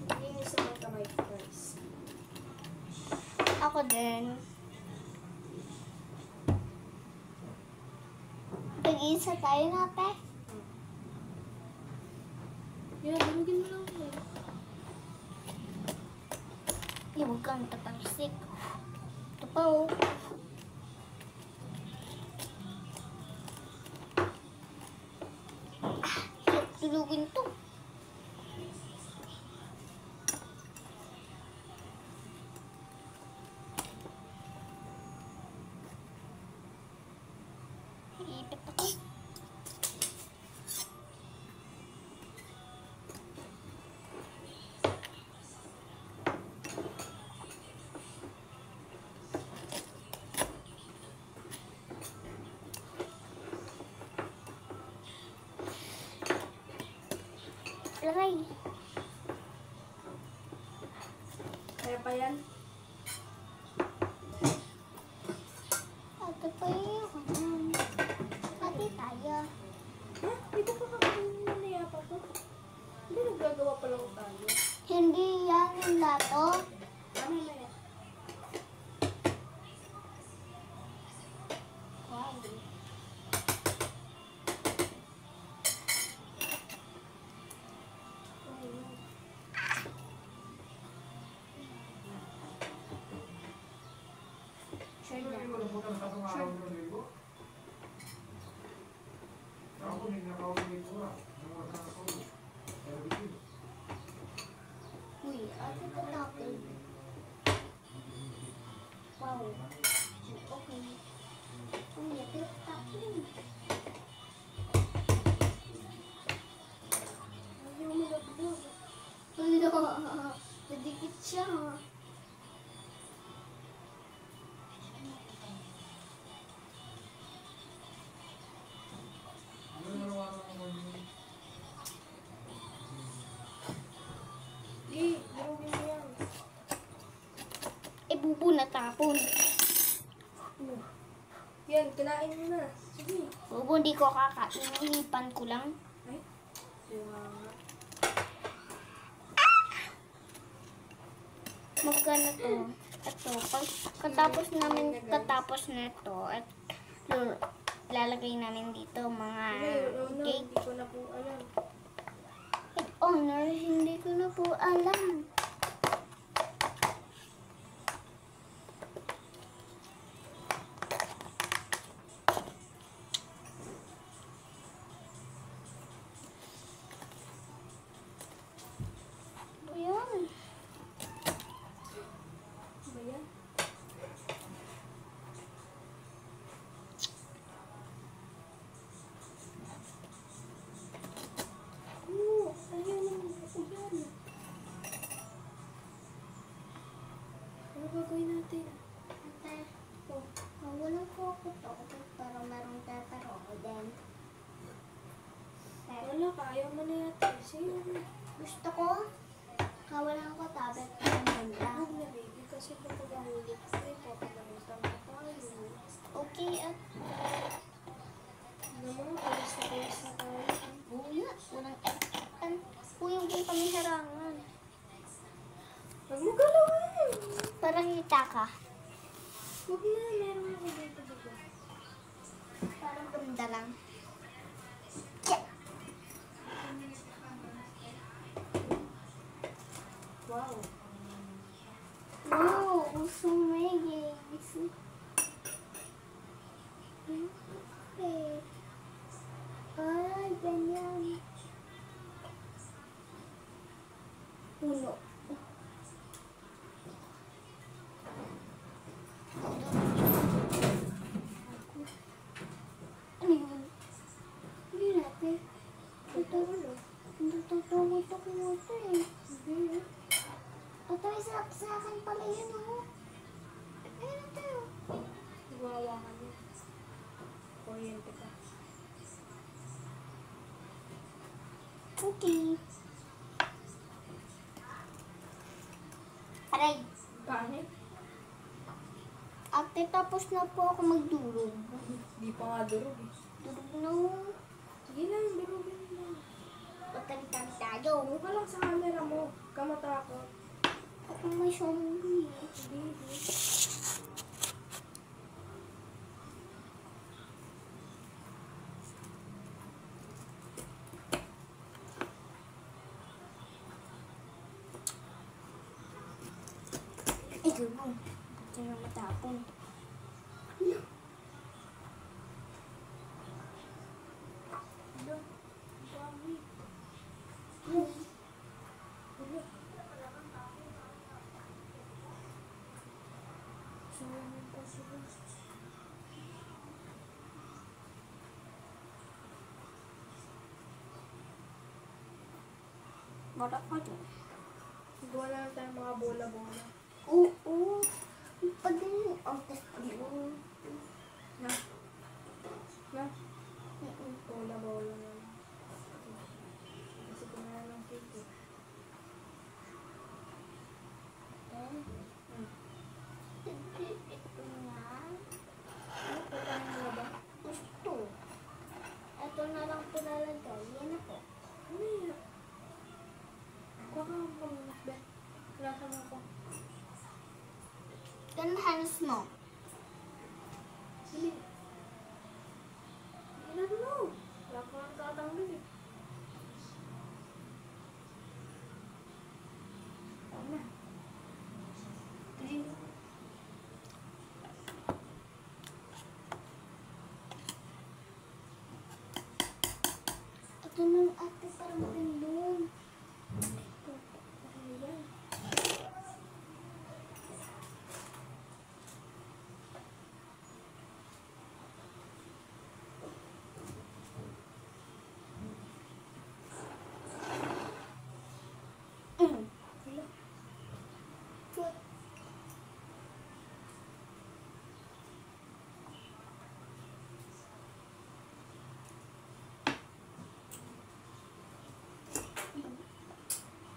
Linis naman kamay ko, guys. Ako din. Tag-isa tayo na, te. Yan, durugin mo lang yan. Huwag kang tatalsik. Ito pa oh. Tulugin to. Iipit ako. Lagay. Kaya pa yan? Ate pa yun. Ate tayo. Ha? Di ba kakakainin mo na yapa ko? Hindi, naggagawa pa lang tayo. Hindi yan yung lato. Ano na yan? Wow. Sure na. Wala po kang tatong araw ng linggo. Ako, hindi nakawin ko ah. Nung wala na ako. Pero dito. Uy, ate patapon. Wow. Okay. Uy, ate patapon. Ayaw mo lagdag. Wala. Nadikit siya. Tapon na tapon. Yan, kinain mo na. Sige. Bobo, hindi ko kakain. Inipan ko lang. Ay. Magkano to? Ito, katapos na ito, at lalagay namin dito mga cake. Hindi ko na po alam. At honor, hindi ko na po alam. Ayan. Ba yan? Oo, ayun ang uyan. Ano gagawin natin? Ate, walang po ako to. Pero merong tetero ko din. Wala ka, ayaw mo na yata. Sige, Gusto ko, kawalan ko tablet ko ng ganda. huwag na baby kasi kapag nahulog ko, may papagamitan mo tayo. Okay, at Ano mo, palis na tayo. buya. Walang etan. Kuyong din kami harangan. Huwag mo galawin! Parang kita ka. Huwag na, meron ako dito diba? Parang ganda lang. Wow. Wow, gusto may games. Okay. Ay, ganyan. Puno. Ano yun? Hindi natin. Ito, hindi totoo ito kumuto eh. Hindi. Ito, sa akin pala yun, oh. Ayun ito. Wawa ka niya. Kuryente ka. Okay. Aray. Pangit? Ate, tapos na po ako magdurog. Di pa nga durog eh. Durog na. Sige lang, durugin mo. Patalitan tayo. Huwag ka lang sa camera mo. Huwag ka matakot. Ako may zombie. Baby. Ito mo. Ito na matapon. Ano? Dami. Sumunod pa sila. Bata pa dyan. Gawa na lang tayo mga bola-bola. Oo. Pagaling. Ang tas pagaling. Na? Na? Bola-bola na lang. Kasi kumain ng cake eh. Ito na. Ano? Kukain mo na ba? Gusto. Ito na lang pinalagay. Yan ako. Ano yan? Kuha ka ng pamunas ba? Wala ka na ako. Ganhanas mo. Sige. Ilan mo? Wala ka ng tatanggal eh. Ito na. Ito na ate, parang ganun. Ano yan? Mm. Wala.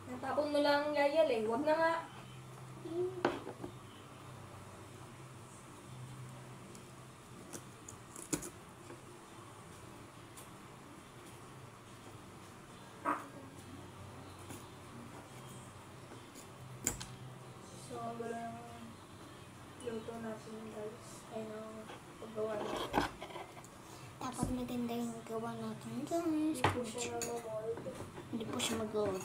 Natapon mo lang ang yayal eh. Huwag na nga. ang gulo ng luto natin guys. Ay, ng paggawa natin. Dapat maganda yung gawa natin, guys. Hindi po siya nag-mold. Hindi po siya mag-gold.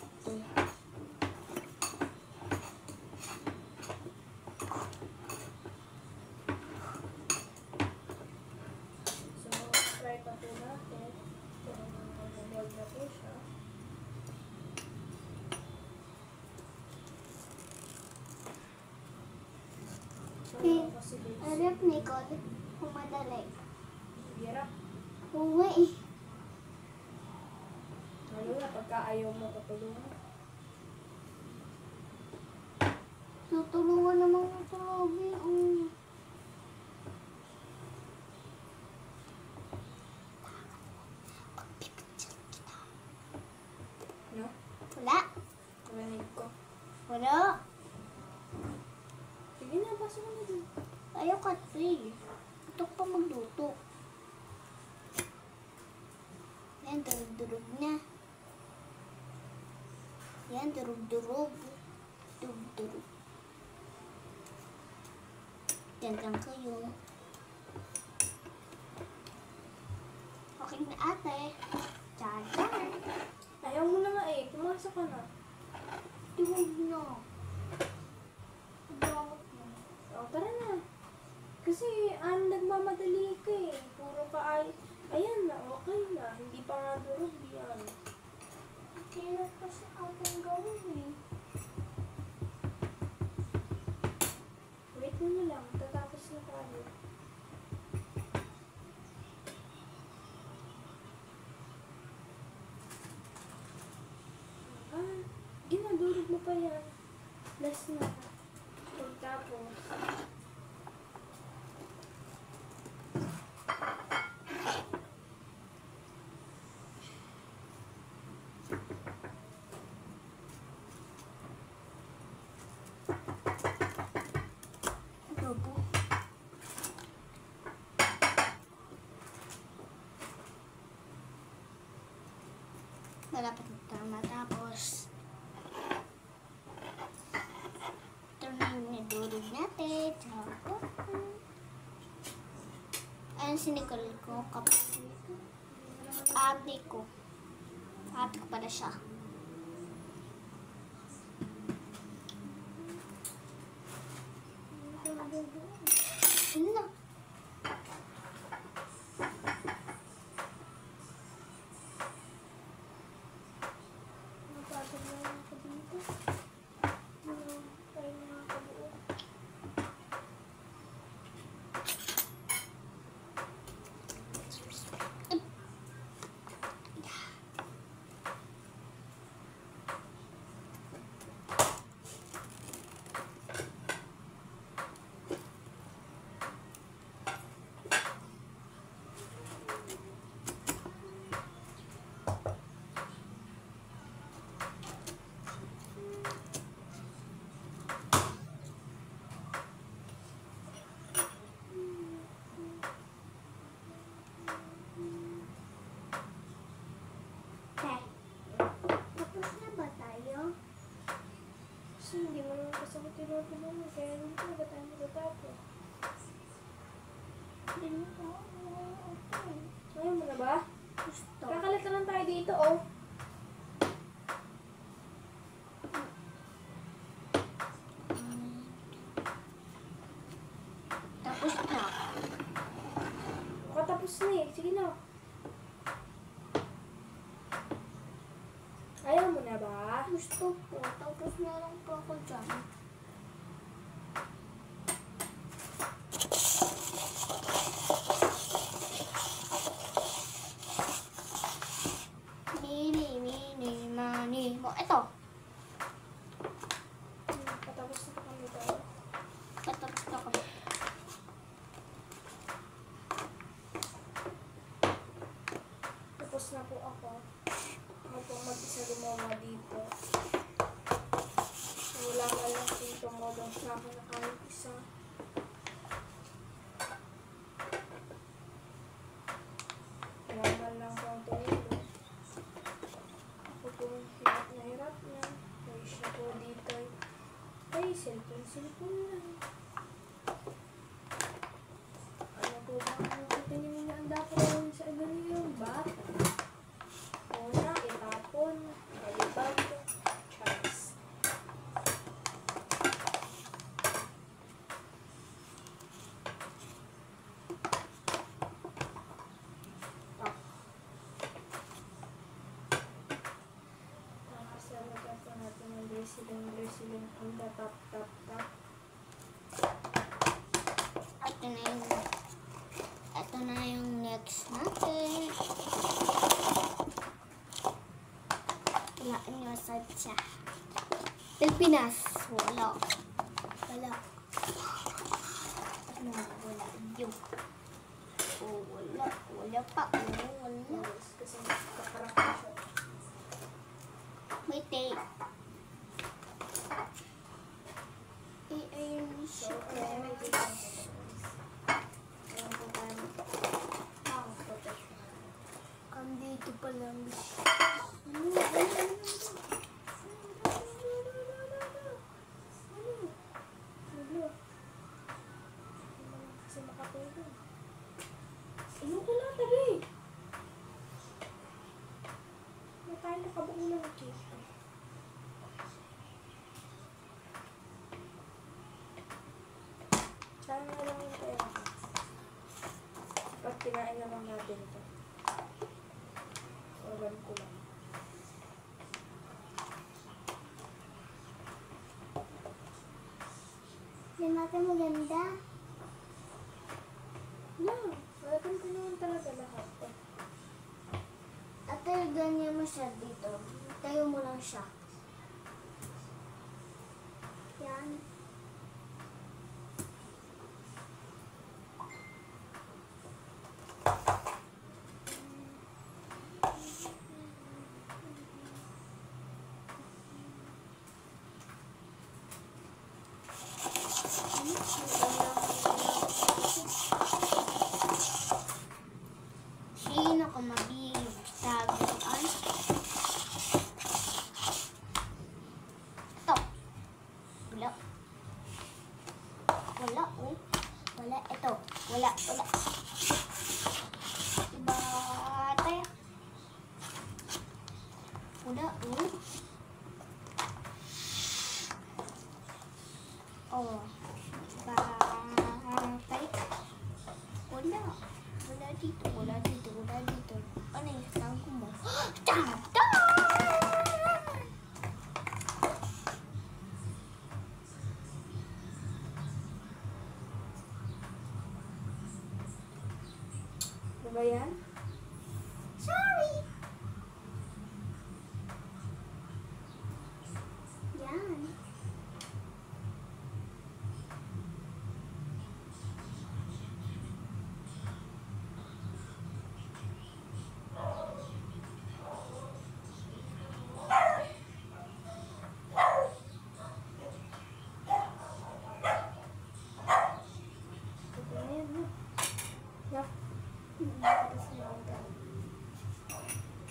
So, try pa po natin. Kung mag-mold na po siya. So, kasi basic. Harap, Nicole. Kung madali. Hirap. Oo nga eh. Lalo na pagka ayaw mo katulungan. Tutulungan naman ng tulogin. No? Wala. Narinig ko. Wala. Sige na, basa mo na dun. Ayaw kasi. Ito pa magluto. Yan, durug-durug na. Yan, durug-durug. Durug-durug. Yan lang kayo. Okay na ate. Tadaan. Ayaw mo na nga eh. Pumasok ka na. Durug na. Bakit na? O, tara na. Kasi, nagmamadali ka eh. Puro ka ay... Ayan na, okay na. Hindi pa nga durog yan. Kailan kasi akong gawin eh. Wait mo na lang. Tatapos na tayo. Ginadurog mo pa yan. Last na. Pagtapos. Adobo. Malapit na tayo matapos. Ito na yung nidurog natin. Tsaka ayun si Nicole ko. Ate ko. Ate ko pala siya. Ano na? Napagod na lang ako dito. Tayo na nga kabuo. Tapos na ba tayo? Kasi hindi mo naman kasi ako tinutulungan. Kaya hindi ko ba tayo matatapos? Hindi mo ko. Okay. Ayaw mo na ba? Gusto. Kakalat ka lang tayo dito, oh. Tapos na. Katapos na eh. Sige na. Ayaw mo na ba? Gusto po. Tapos na lang po ako dyan. Mani, mo. Ito. Katapos na kami tayo. Patapos na kami. Tapos na po ako. Ako po mag-isa gumawa dito. Wala nga lang kung tumulong sa akin na kahit isa. Wala nga lang kung tumulong. Ako po hirap na. Ay siya po dito. Ay, cellphone Cellphone lang. Ano po ba ang titingin niya ang dapat gawin sa iba niyong bata? Una, itapon. Kalibag. Chance. Tap. Nakasalaga po natin ang dressing. Ang tap. Ito na yung next natin. Wala nyo sa siya. Pilipinas. Wala. Ano? Wala. Yung. Oh, wala. Wala pa. Wala. Kasi nakakarap na siya. May tape. I-iron siya. May dito. Ayan po tayo. Dito pa lang. Kasi makatulog. Ano ko lang tabi? May tayo nakabuo ng cake. Saan na lang yung pera ko? Pag kinain na lang natin ito. Organ ko lang. Yan natin maganda. Yeah, organ ko naman talaga lahat. At ganyan mo siya dito. Tayo mo lang siya. Yan. Sino ka mabibitagaan? Ito. Wala. Wala, oh. Wala, ito. Wala. Iba tayo. Wala, oh. Oh. Iba tayo. Wala. Wala dito. Ano yung tangko mo? Tata! Ano ba yan? Sorry! Yan. Ito na yan, ha? Yak.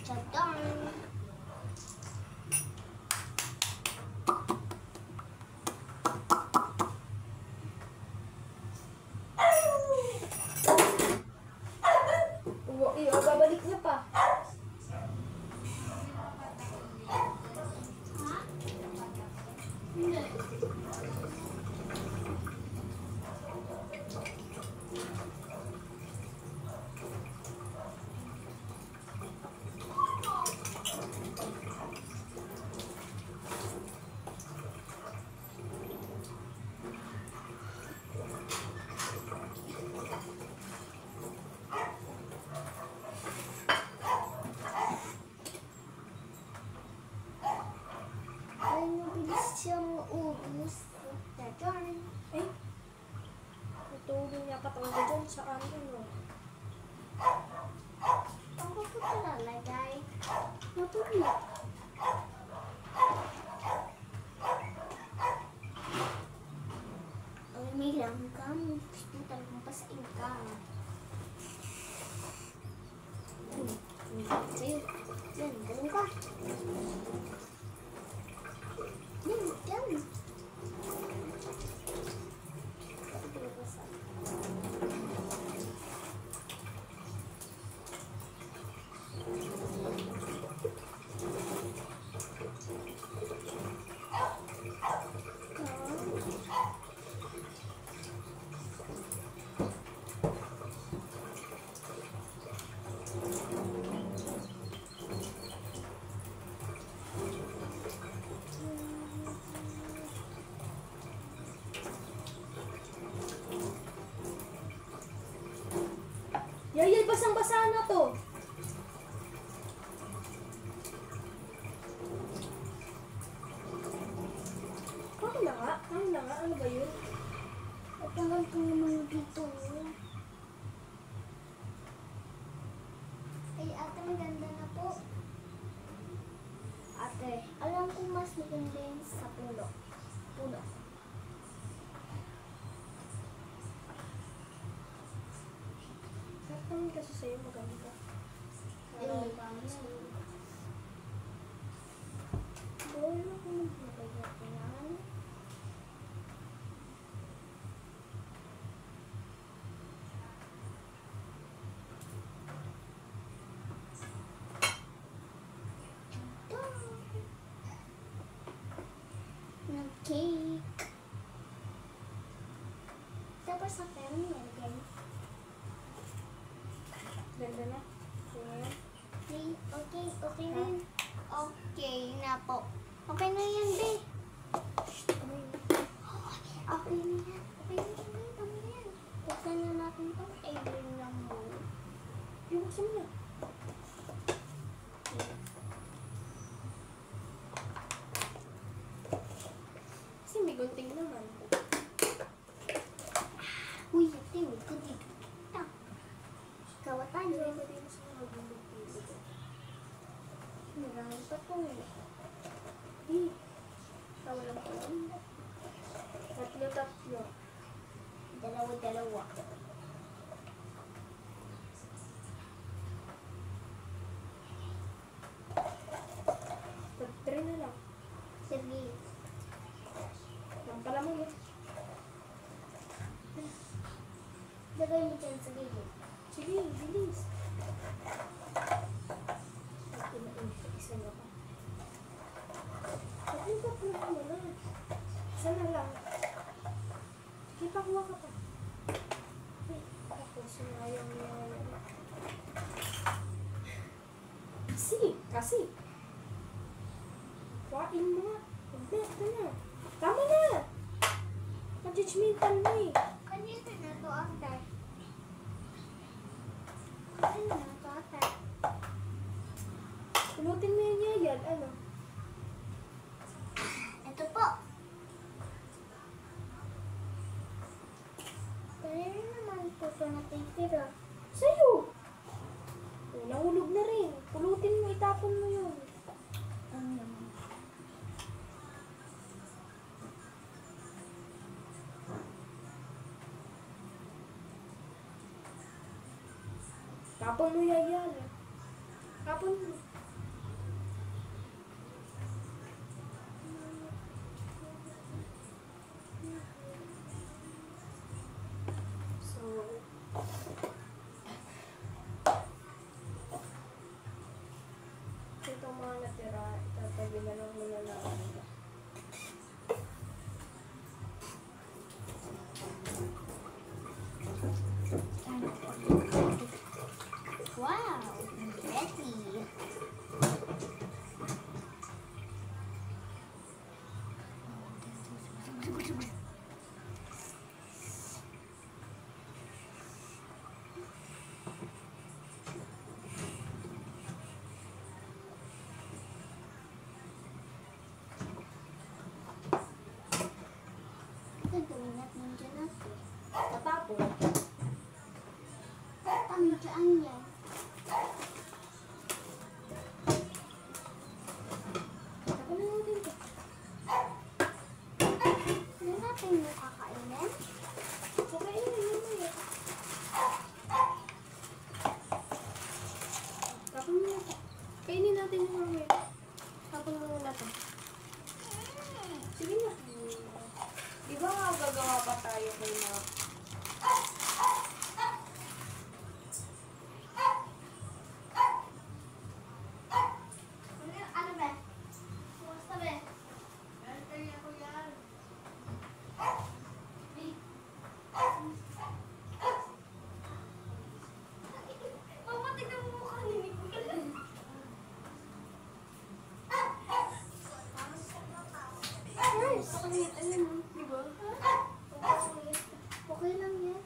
Tadaan! Babalik niya pa. Ay, mabilis siyang maubos. Tadaan! Eh, natulog niya katawan ko dyan sa kanin, no? Ang ko pa lalagay. Matulog. Ay, may langgam. Gusto talagang pasain ka. Sa'yo. Yan, ganun ka. Yan. sana to. Bakit na nga? Ano na nga? Ano ba yun? At naman po naman dito. Ay, ate, maganda na po. Ate, alam ko mas maganda yun sa puno. Puno. Bakit naman kasi sa'yo maganda? Eh, Boy, ako magpapagawa. Ng cake. Tapos sa pera nilagay. Ganda na. Sige. Okay, okay na yun. Okay na po. Okay na yan, be. Okay na yan. Okay na yan, be. Tama na yan. Buksan na natin itong alien lang mo. Yung buksan mo na. Kasi may gunting naman. Uy, ate, may kudi. Ikaw at tayo. Marami pa po. Tawa lang po. Tatlo. Dalawa. Tag-3 na lang. Sige. Ang pala mo yun. Lagay mo dyan sa gilid. Sige, bilis. Isa na pa. Tatlo mo na. Isa na lang. Sige, pakuha ka pa. Tapos, ayaw niya. Kasi. Kuhain mo nga. Ito na. Tama na. Pag-judgmental mo eh. Kanina na to, ate. Kanina na to, ate. Pulutin mo yan yan. Ano? Ito po. Kanina naman po ito natitira. Sa'yo. Oh, nahulog na rin. Pulutin mo, itapon mo yun. Ano naman? Tapon mo yan. Tapon mo. So, ito mga natira, itatabi na lang muna namin. Wow! Betty! Gagawin natin dyan natin. Tapon. Tama dyan yan. Tapon na natin ito. Ano natin yung kakainin? Okay, yun mo yun. Tapon mo na. Kainin natin yung mamaya. Tapon mo muna ito. Sige na. Di ba nga gagawa pa tayo kay mga... Ano ba? Kumusta ba? Kaya ako yan. Mama, tignan mo mukha ni Nicole. First, ano mo, di ba? Okay lang yan.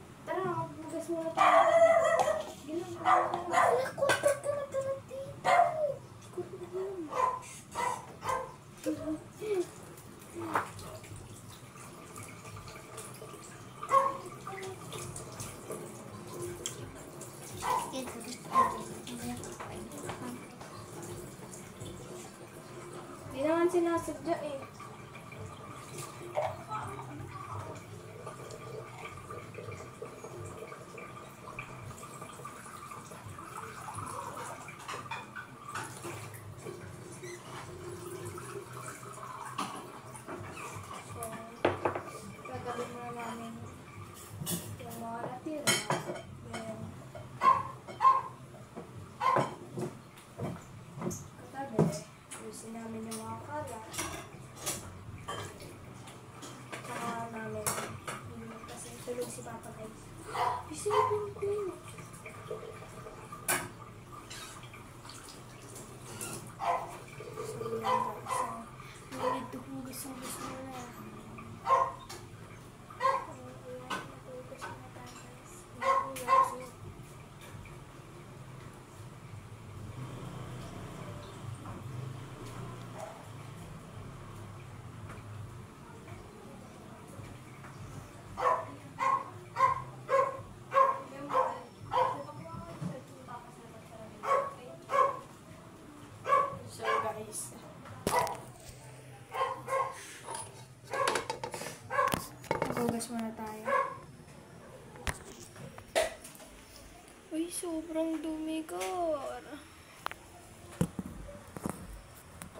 sinasadya eh. Gagawin muna namin yung mga natira. Then, katabi, ayusin namin yung mga kalat. Saka namin, kasi tulog si Papa guys. Isipin ko yun. So, yun guys. So, need to hugas muna. So guys, maghugas muna tayo. Uy, sobrang dumi ko.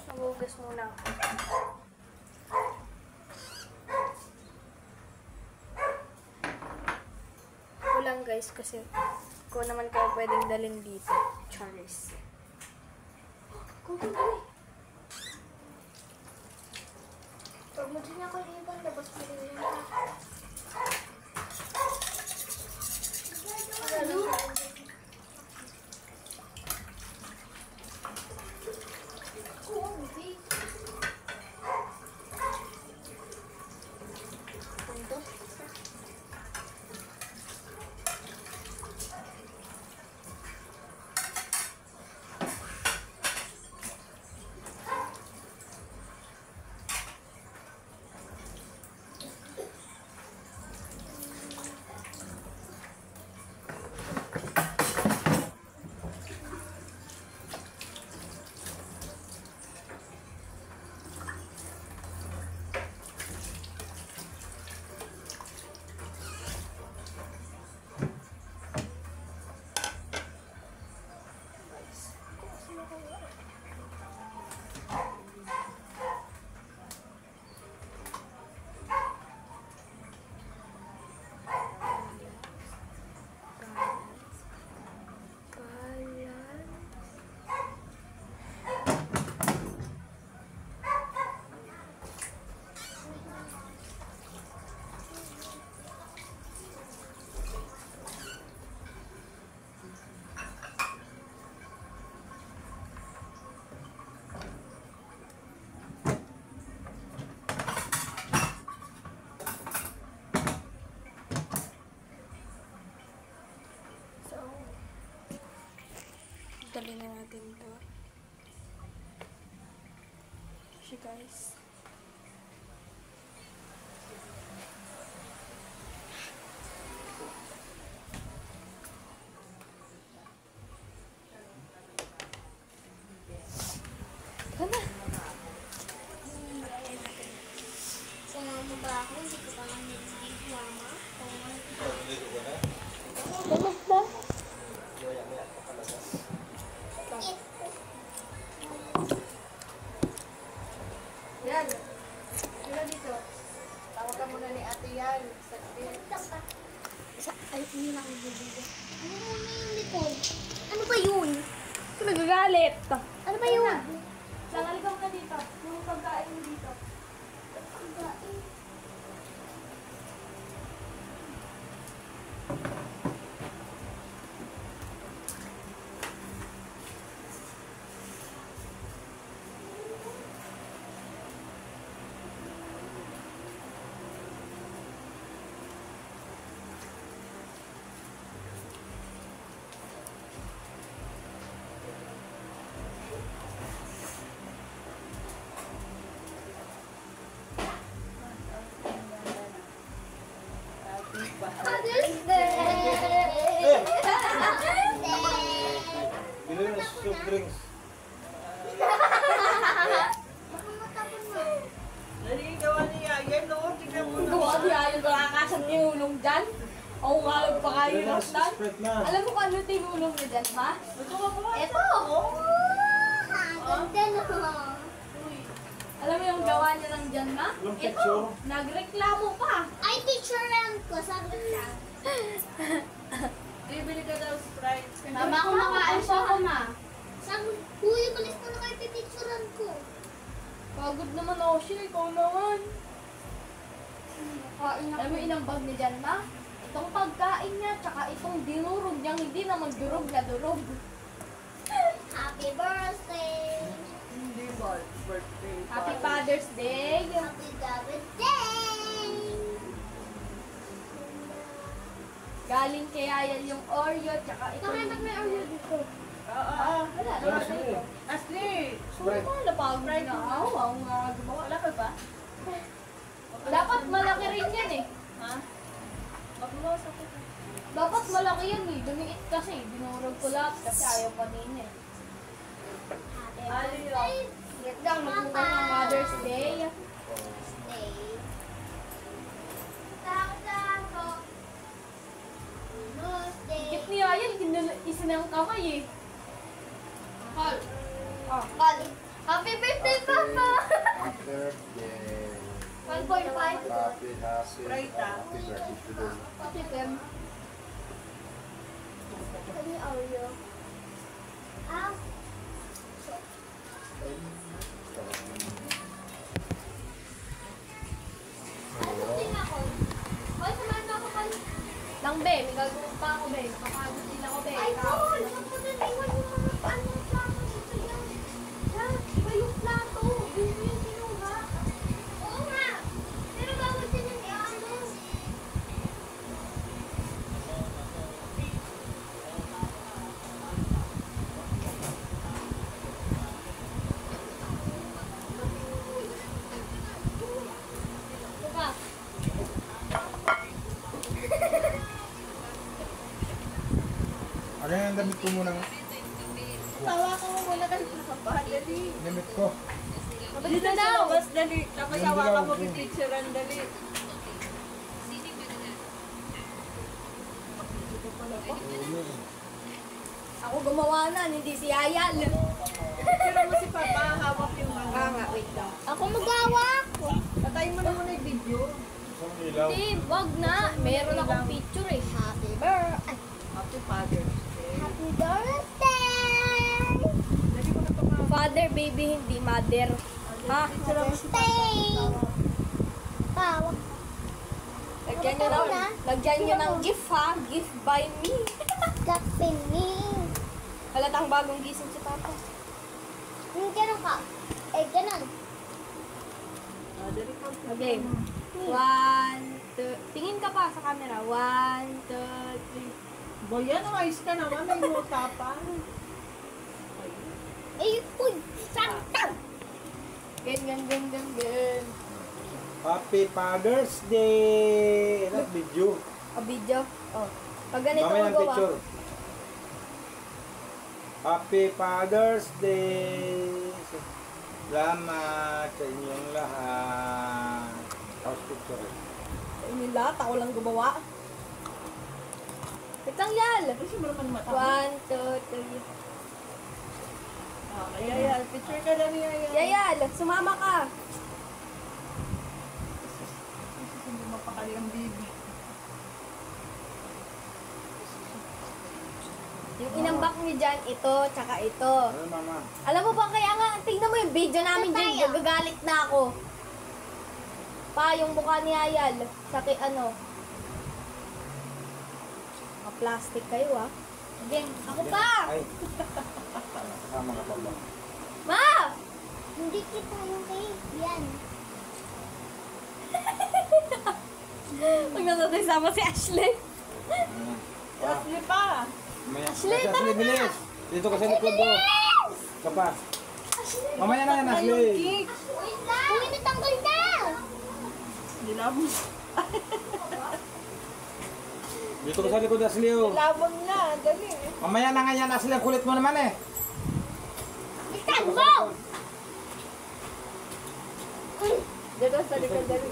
Maghugas muna ako. Kulang guys kasi kung naman kayo pwedeng dalhin dito. Charis. Kung dali. Pag mo din ako ibang labas mo rin yung dali na natin to. Siya guys. Tama. Sama mo ba ako? Hindi ko pa nga nililigo, mama. Damas ba? Yan, tinulong dyan? Ako nga nagpakahirap Relax, na. spread na. Alam mo kung ano tinulong niya dyan, ha? Ito! Ang ganda no. Alam mo yung gawa niya lang dyan, ha? Yung Ito! picture. Nagreklamo pa. Ay, teacheran ko. Sabi niya. Bibili ka daw Sprite. Mama, kumakain siya ako, ma. Sabi, uy, balis mo na kayo pipicturan ko. Pagod naman ako siya, ikaw naman. Alam mo inambag ni Jan, ma? Itong pagkain niya, tsaka itong dinurog niyang hindi naman durog na durog. Happy birthday. Hindi ba? Birthday. Happy Father's Day! Happy birthday. Galing kay Ayan yung Oreo, tsaka ito yung... may Oreo dito. Wala, wala dito. Ashley! Sprite. Napagod na ako. Ang gumawa. Wala ka ba? Dapat malaki rin yan eh. Ha? Dapat malaki yan eh. Dumiit kasi. Dinurog ko lahat kasi ayaw pa din eh. Happy birthday. Wait lang, nagbuka ng Mother's Day. Birthday. Tako. Birthday. Kit ni Ayan, isinang kamay eh. Call. Kali. Happy birthday, Papa! Happy birthday. 1.5. Happy Sprite, ah. birthday to them. Happy Pem. Kali Oreo. Ah. Tingnan ako. Hoy, samahan mo ako kali. Lang be, may gagawin pa ako be. Kapagod din ako be. Ay, Paul! Saan ko naliwan yung mga plato dito yan? Yan, iba yung plato. Yun yung kinuha. Oo nga. Pero bawal din yung ano. Diba? Ano yung damit ko muna? Tawa ka mo muna kasi nakabadali. Damit ko. Dito na labas, dali. Tapos Yung hawakan dilaw, mo yung- pipicturean, dali. Ako gumawa na, hindi si Ayan. Pero mo si Papa, hawak yung mga. Wait lang. Ako magawa ko. Patayin mo na muna yung video. Isang ilaw. Hindi, wag na. Meron akong picture eh. Happy birthday. Happy Father's Day. Happy birthday. Dali mo na ito mga. Father, baby, hindi mother. Ha? Birthday. Pawak. Lagyan nyo ng, lagyan nyo ng gift ha. Gift by me. Kapin me. Halatang bagong gising si Papa. Ganun ka. Eh, ganun. Dali ka. Okay. 1, 2. Tingin ka pa sa camera. 1, 2, 3. Boy, yan, ayos ka naman. May nota pa. Eh, uy, saktan. Gan. Happy Father's Day! That video. O video. Oh. Pag ganito Mamaya ko ng gawa. picture. Happy Father's Day! Salamat sa inyong lahat. House picture. Sa inyo lahat, ako lang gumawa. Wait lang, Yal. Kasi mo naman mata. 1, 2, 3. Kaya yan, picture ka na niya yan. Yayal, sumama ka. Hindi mapakali ang baby. Yung inambak niyo dyan, ito, tsaka ito. Ano mama? Alam mo ba, kaya nga, tingnan mo yung video namin dyan, tayo. gagalit na ako. Pa, yung mukha ni Ayal, sa ano. Mga plastic kayo, ah. Again, ako pa! Ay. Kasama ka pa ba? Ma! Hindi kita yung cake. Yan. Pag natatay sama si Ashley. Ayan. Ashley pa. Mamaya. Ashley, Kasi, tara na. bilis. Dito ka sa likod mo. Kapa. Mamaya na yan, Ashley. Wait lang. Uy, natanggal na. Nilabon. Dito ka sa likod, Ashley. Oh. Nilabon na, dali. Mamaya na nga yan, Ashley. Ang kulit mo naman eh. Itan mo. Dito sa likod, dali.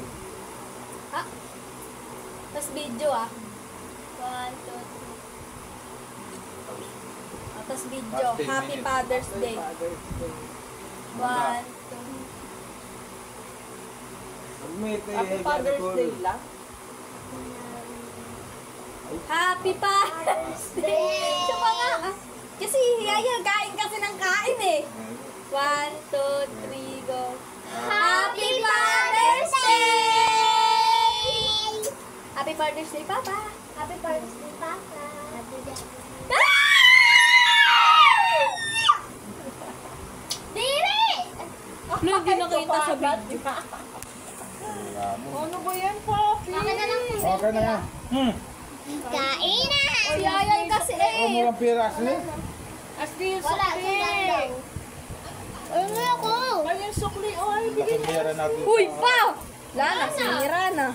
Ha? Tapos video ah. 1, 2, 3. Tapos video. Happy Father's Day. 1, 2. Happy Father's Day lang. Happy Father's Day! Siya pa nga. Kasi yan, kain kasi ng kain eh. 1, 2, 3, go. Happy Father's Day! Happy Father's Day, Papa. Happy Father's Day, Papa. Happy Day. Diri! Hindi nakita sa video. Ano ba yan, Poppy? Baka na lang po. Okay na yan. Kain na! O yayan kasi Ano mo eh. ang pira, Ashley? Ashley, yung Wala, sukli. sandal daw. Ano ako? Ay, yung sukli. Ay, Nakapira natin. Uy, pa! Lana, sinira na.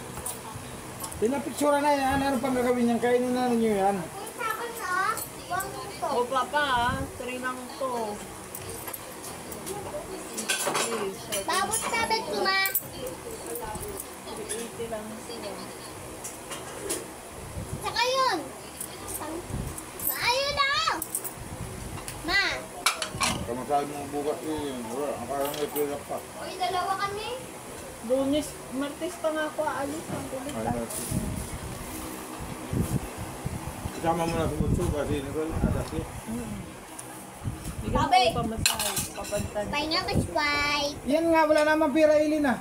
Pinapictura na yan. Ano pang gagawin niyan? Kainin na ninyo yan. Kung sa akin na, wang to. O, Papa, 3 lang to. Babot sabit ko, ma. 80 lang. Saka yun. Ayun na. Ma. Kamasahid mo bukas yun. Wala, ang parang may pira pa. Uy, dalawa kami. Lunes, Martes pa nga ako aalis. Ang kulit. Kasama mo na si Mutsu kasi Nicole, Ashley. Hindi ka Sabi. pamasahe. Pabantan. Pahinga ka, Spike. Yan nga, wala naman pira, Ilin ah.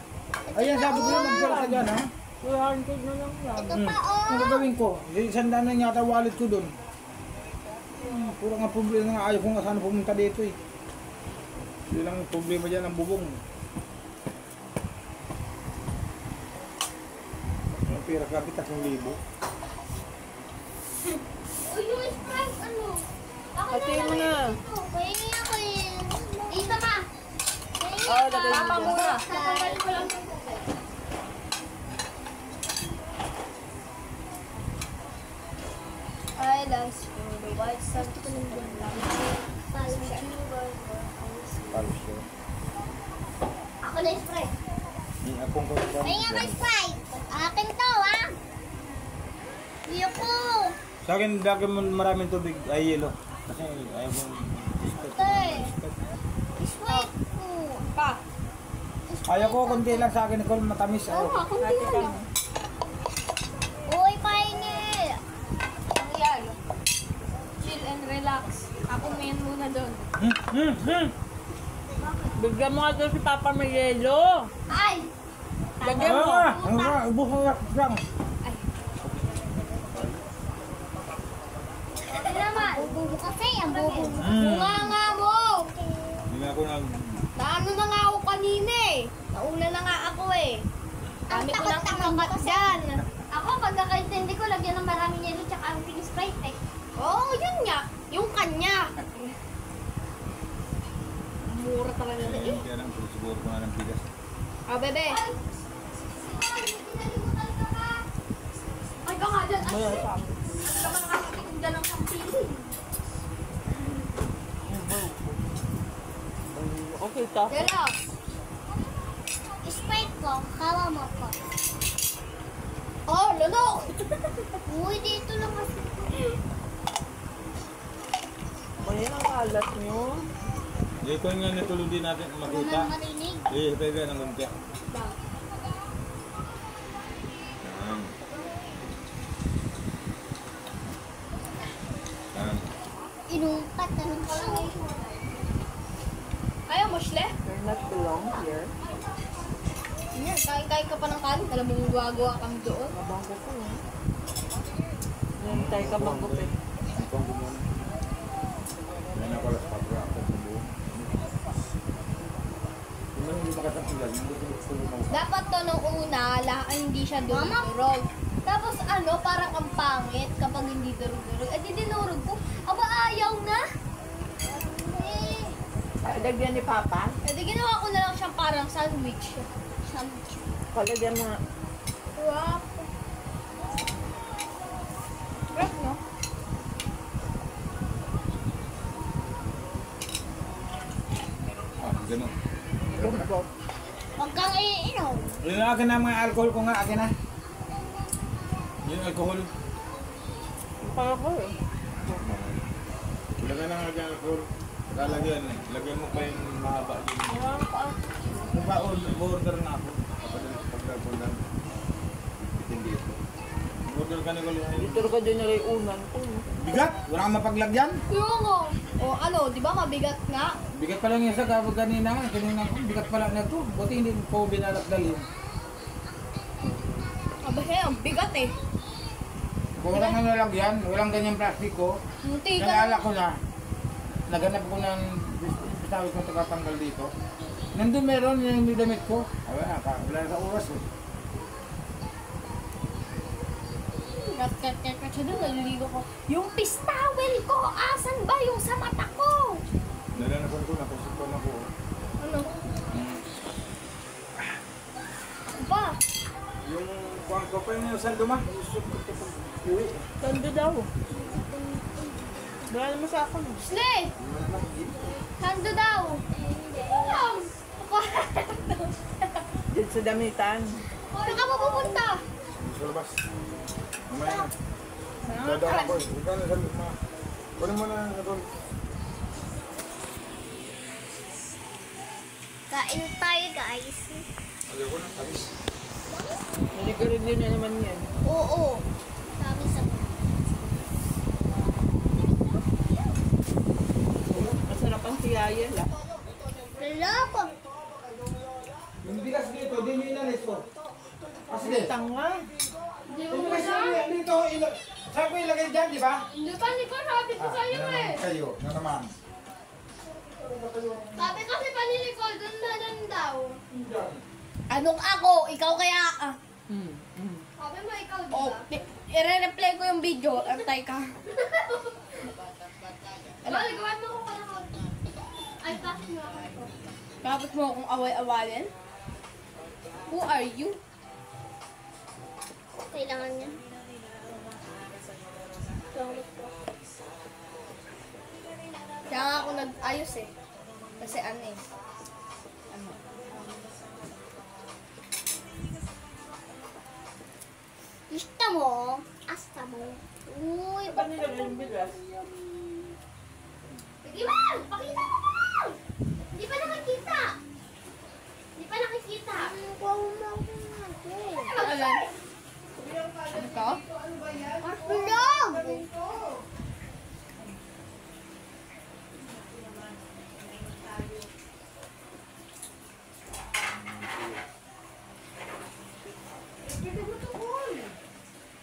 Ayan, sabi ko lang magpira ka dyan ha. 200 na lang yan. Ito pa, oh. Ang gagawin ko, sandaan na yata wallet ko doon. Puro nga problema nga, ayaw ko nga sana pumunta dito eh. Yun lang problema dyan, ang bubong. Ang pira kapit, 3,000. Uy, yung Spike, ano? Ako Pati mo na. Ito, pahingi ako eh. Dito, ma. Pahingi Oo, ka. lagay mo Papa dyan. muna. Tatanggalin ko lang yung tubig. I lost you, the white sun to the Palo siya. Ako na, Spike. Akong kausap. Pahinga ka, Spike. Akin to, ha? Ayoko. Sa akin, lagi mo maraming tubig, ay yelo. Kasi ayaw ko. Spike ko. Pa, Ayaw ko, konti lang sa akin, Nicole, matamis. oo nga, kung di lang. Uy, pahingi. Ang yan. Chill and relax. Ako main muna doon. Bigyan mo nga doon si Papa may yelo. Ay! Lagyan mo. Ano ba? Ubus mo lang. Ano naman? Bububo kasi, ang bububo. Bunga nga mo! Hindi na ako nag... Naano na nga ako kanina eh. Nauna na nga ako eh. Kami ko lang kinakat dyan. Ako, pagkakaintindi ko, lagyan ng maraming yelo tsaka ang pink Sprite eh. Oo, yun nga. Yung kanya. Mura talaga na eh. Kaya lang, siguro ko na ng bigas. Ah, bebe. Ay, ka nga dyan. Ay, ka nga nakakatikim dyan ng sampili. Okay to. Kaya, Sprite ko, kawa mo ko. oh, lunok. Uy, dito lang kasi. Ayan ang kalat nyo. Hindi ko nga natulog din natin Wala makita. nang marinig. Pwede ng guntiya. Inumpat na lang siya. Ayaw mo, Shle? You're not belong here. Yan, kain-kain ka pa ng kanin. Alam mo yung gawa kami doon. Mabang ko po. Nantay ka magupit. Yan ako lang sa pabra. Hindi makatapulan. Dapat to nung una, hindi siya durog-durog. Tapos ano, parang ang pangit kapag hindi durog-durog. Eh, di dinurog ko. Aba, ayaw na. Lagyan ni Papa. Eh, di ginawa ko na lang siyang parang sandwich. Sandwich. Palagyan mo nga. Wow. Grab, no? Ganun. Huwag kang iinom. Yung akin na mga alcohol ko nga, akin na. Yung alcohol. Para ko eh. Lagyan na nga dyan alcohol. Lagyan mo pa yung mahaba din. Order na ako. Pagkapundan. Hindi ito. Order ka na ko lang. Dito ka dyan na rin unan ko. Bigat! Wala kang mapaglagyan. Yung ko. O ano, di ba mabigat nga? Bigat pa lang yung isa kapag kanina nga. Bigat pa lang na ito. Buti hindi po binalak-dalhin. Abay, ang bigat eh. Kung walang nalagyan, walang ganyang plastiko, Munti ka nalala ko na, naganap ko ng sabi ko tagatanggal dito. Nandun meron yung damit ko. Wala na sa oras eh. Kat siya doon, naliligo ko. Yung pistawel ko, asan ba yung sa mata ko? Nalanapan ko, nakusip na ko. Ano? Ba? Yung kuwang ko pa yun yung sando ma. Uwi. Sando daw. Wala naman sa akin. Sle! Sando daw. Alam. Dito sa damitan. Saan ka mapupunta? Sa labas. Mamaya na. Dadaan ako eh. Ikaw na sando ma. Kunin mo na doon. Kain tayo, guys. Ayaw ko na. Tamis. Naligarilyo na naman yan. Oo. Sabi sa Masarap ang siyaya lang. Loko. Yung bigas dito, di nyo inalis ko. Kasi din. Tanga. Yung bigas dito, saan ko ilagay dyan, di ba? Hindi pa, sabi ko sa'yo eh. Kayo, na naman. Sabi kasi pa ni Nicole, doon na lang daw. Anong ako? Ikaw kaya ah. Sabi mo ikaw, di ba? I-re-replay ko yung video. Antay ka. Ano? Gawan mo ko pala ko. Ay, bakit mo ako? Kapit mo akong away-awalin? Who are you? Kailangan niya. Kaya nga ako nag-ayos eh. Kasi ano eh. Ano? Gusto mo? Asta mo. Uy, Paano nilagay yung bigas? Sige ba? Pakita mo na! Hindi pa nakikita. Hindi pa nakikita. Wow, Alan? Ano ka? Bilog!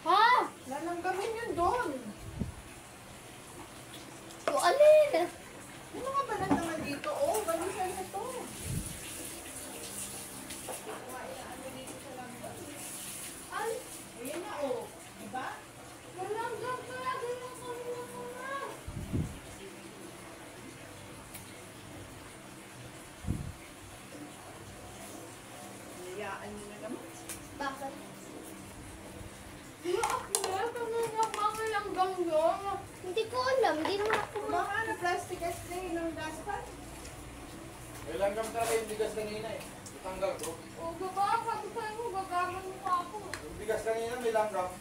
Ha? Lalanggamin yun doon. So, alin? Yung mga balat naman dito, oh, balisan na to. Ay, ayan na, oh. Diba? Malanggam talaga yung kanina ko na. Niyayaan nyo na naman. Bakit? Hindi ko alam. Hindi naman ako Baka na plastic tray ng dustpan. Ilang kam talaga yung bigas kanina eh. Tanggal ko. O, baba, sabi sa'yo mo, gagaman mo pa ako. Yung bigas kanina may langgam.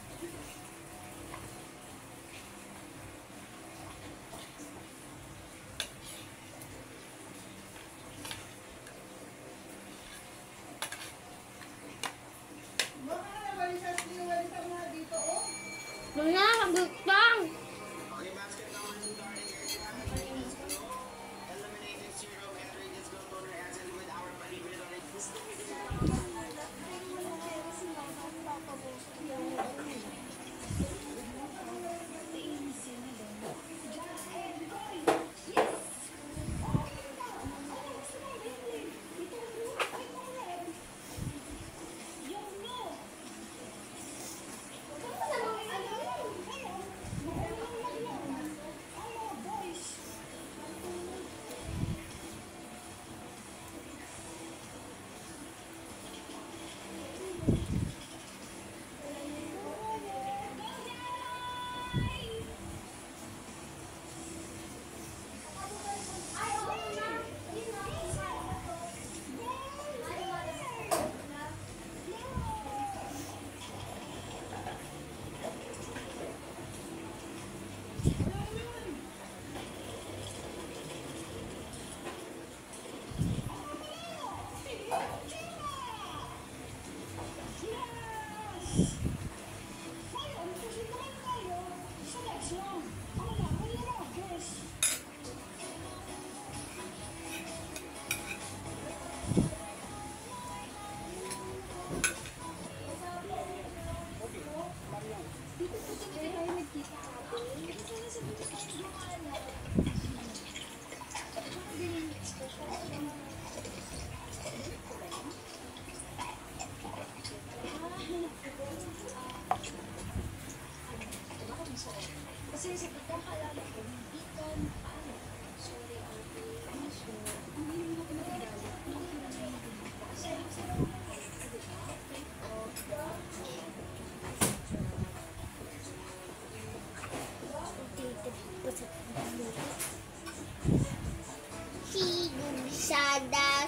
Baka na balisan mo na dito, oh. Mga, hagutang!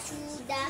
Suda.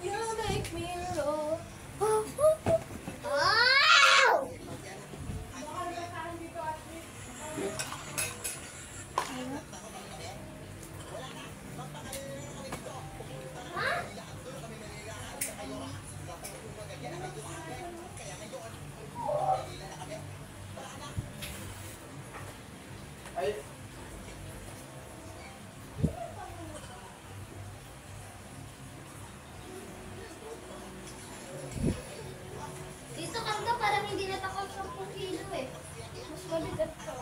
You make me roll. Oh! Ay, Dito karga parang hindi natakot 10 kilo eh. Mas mabigat to.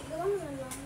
Siguro mo na lang.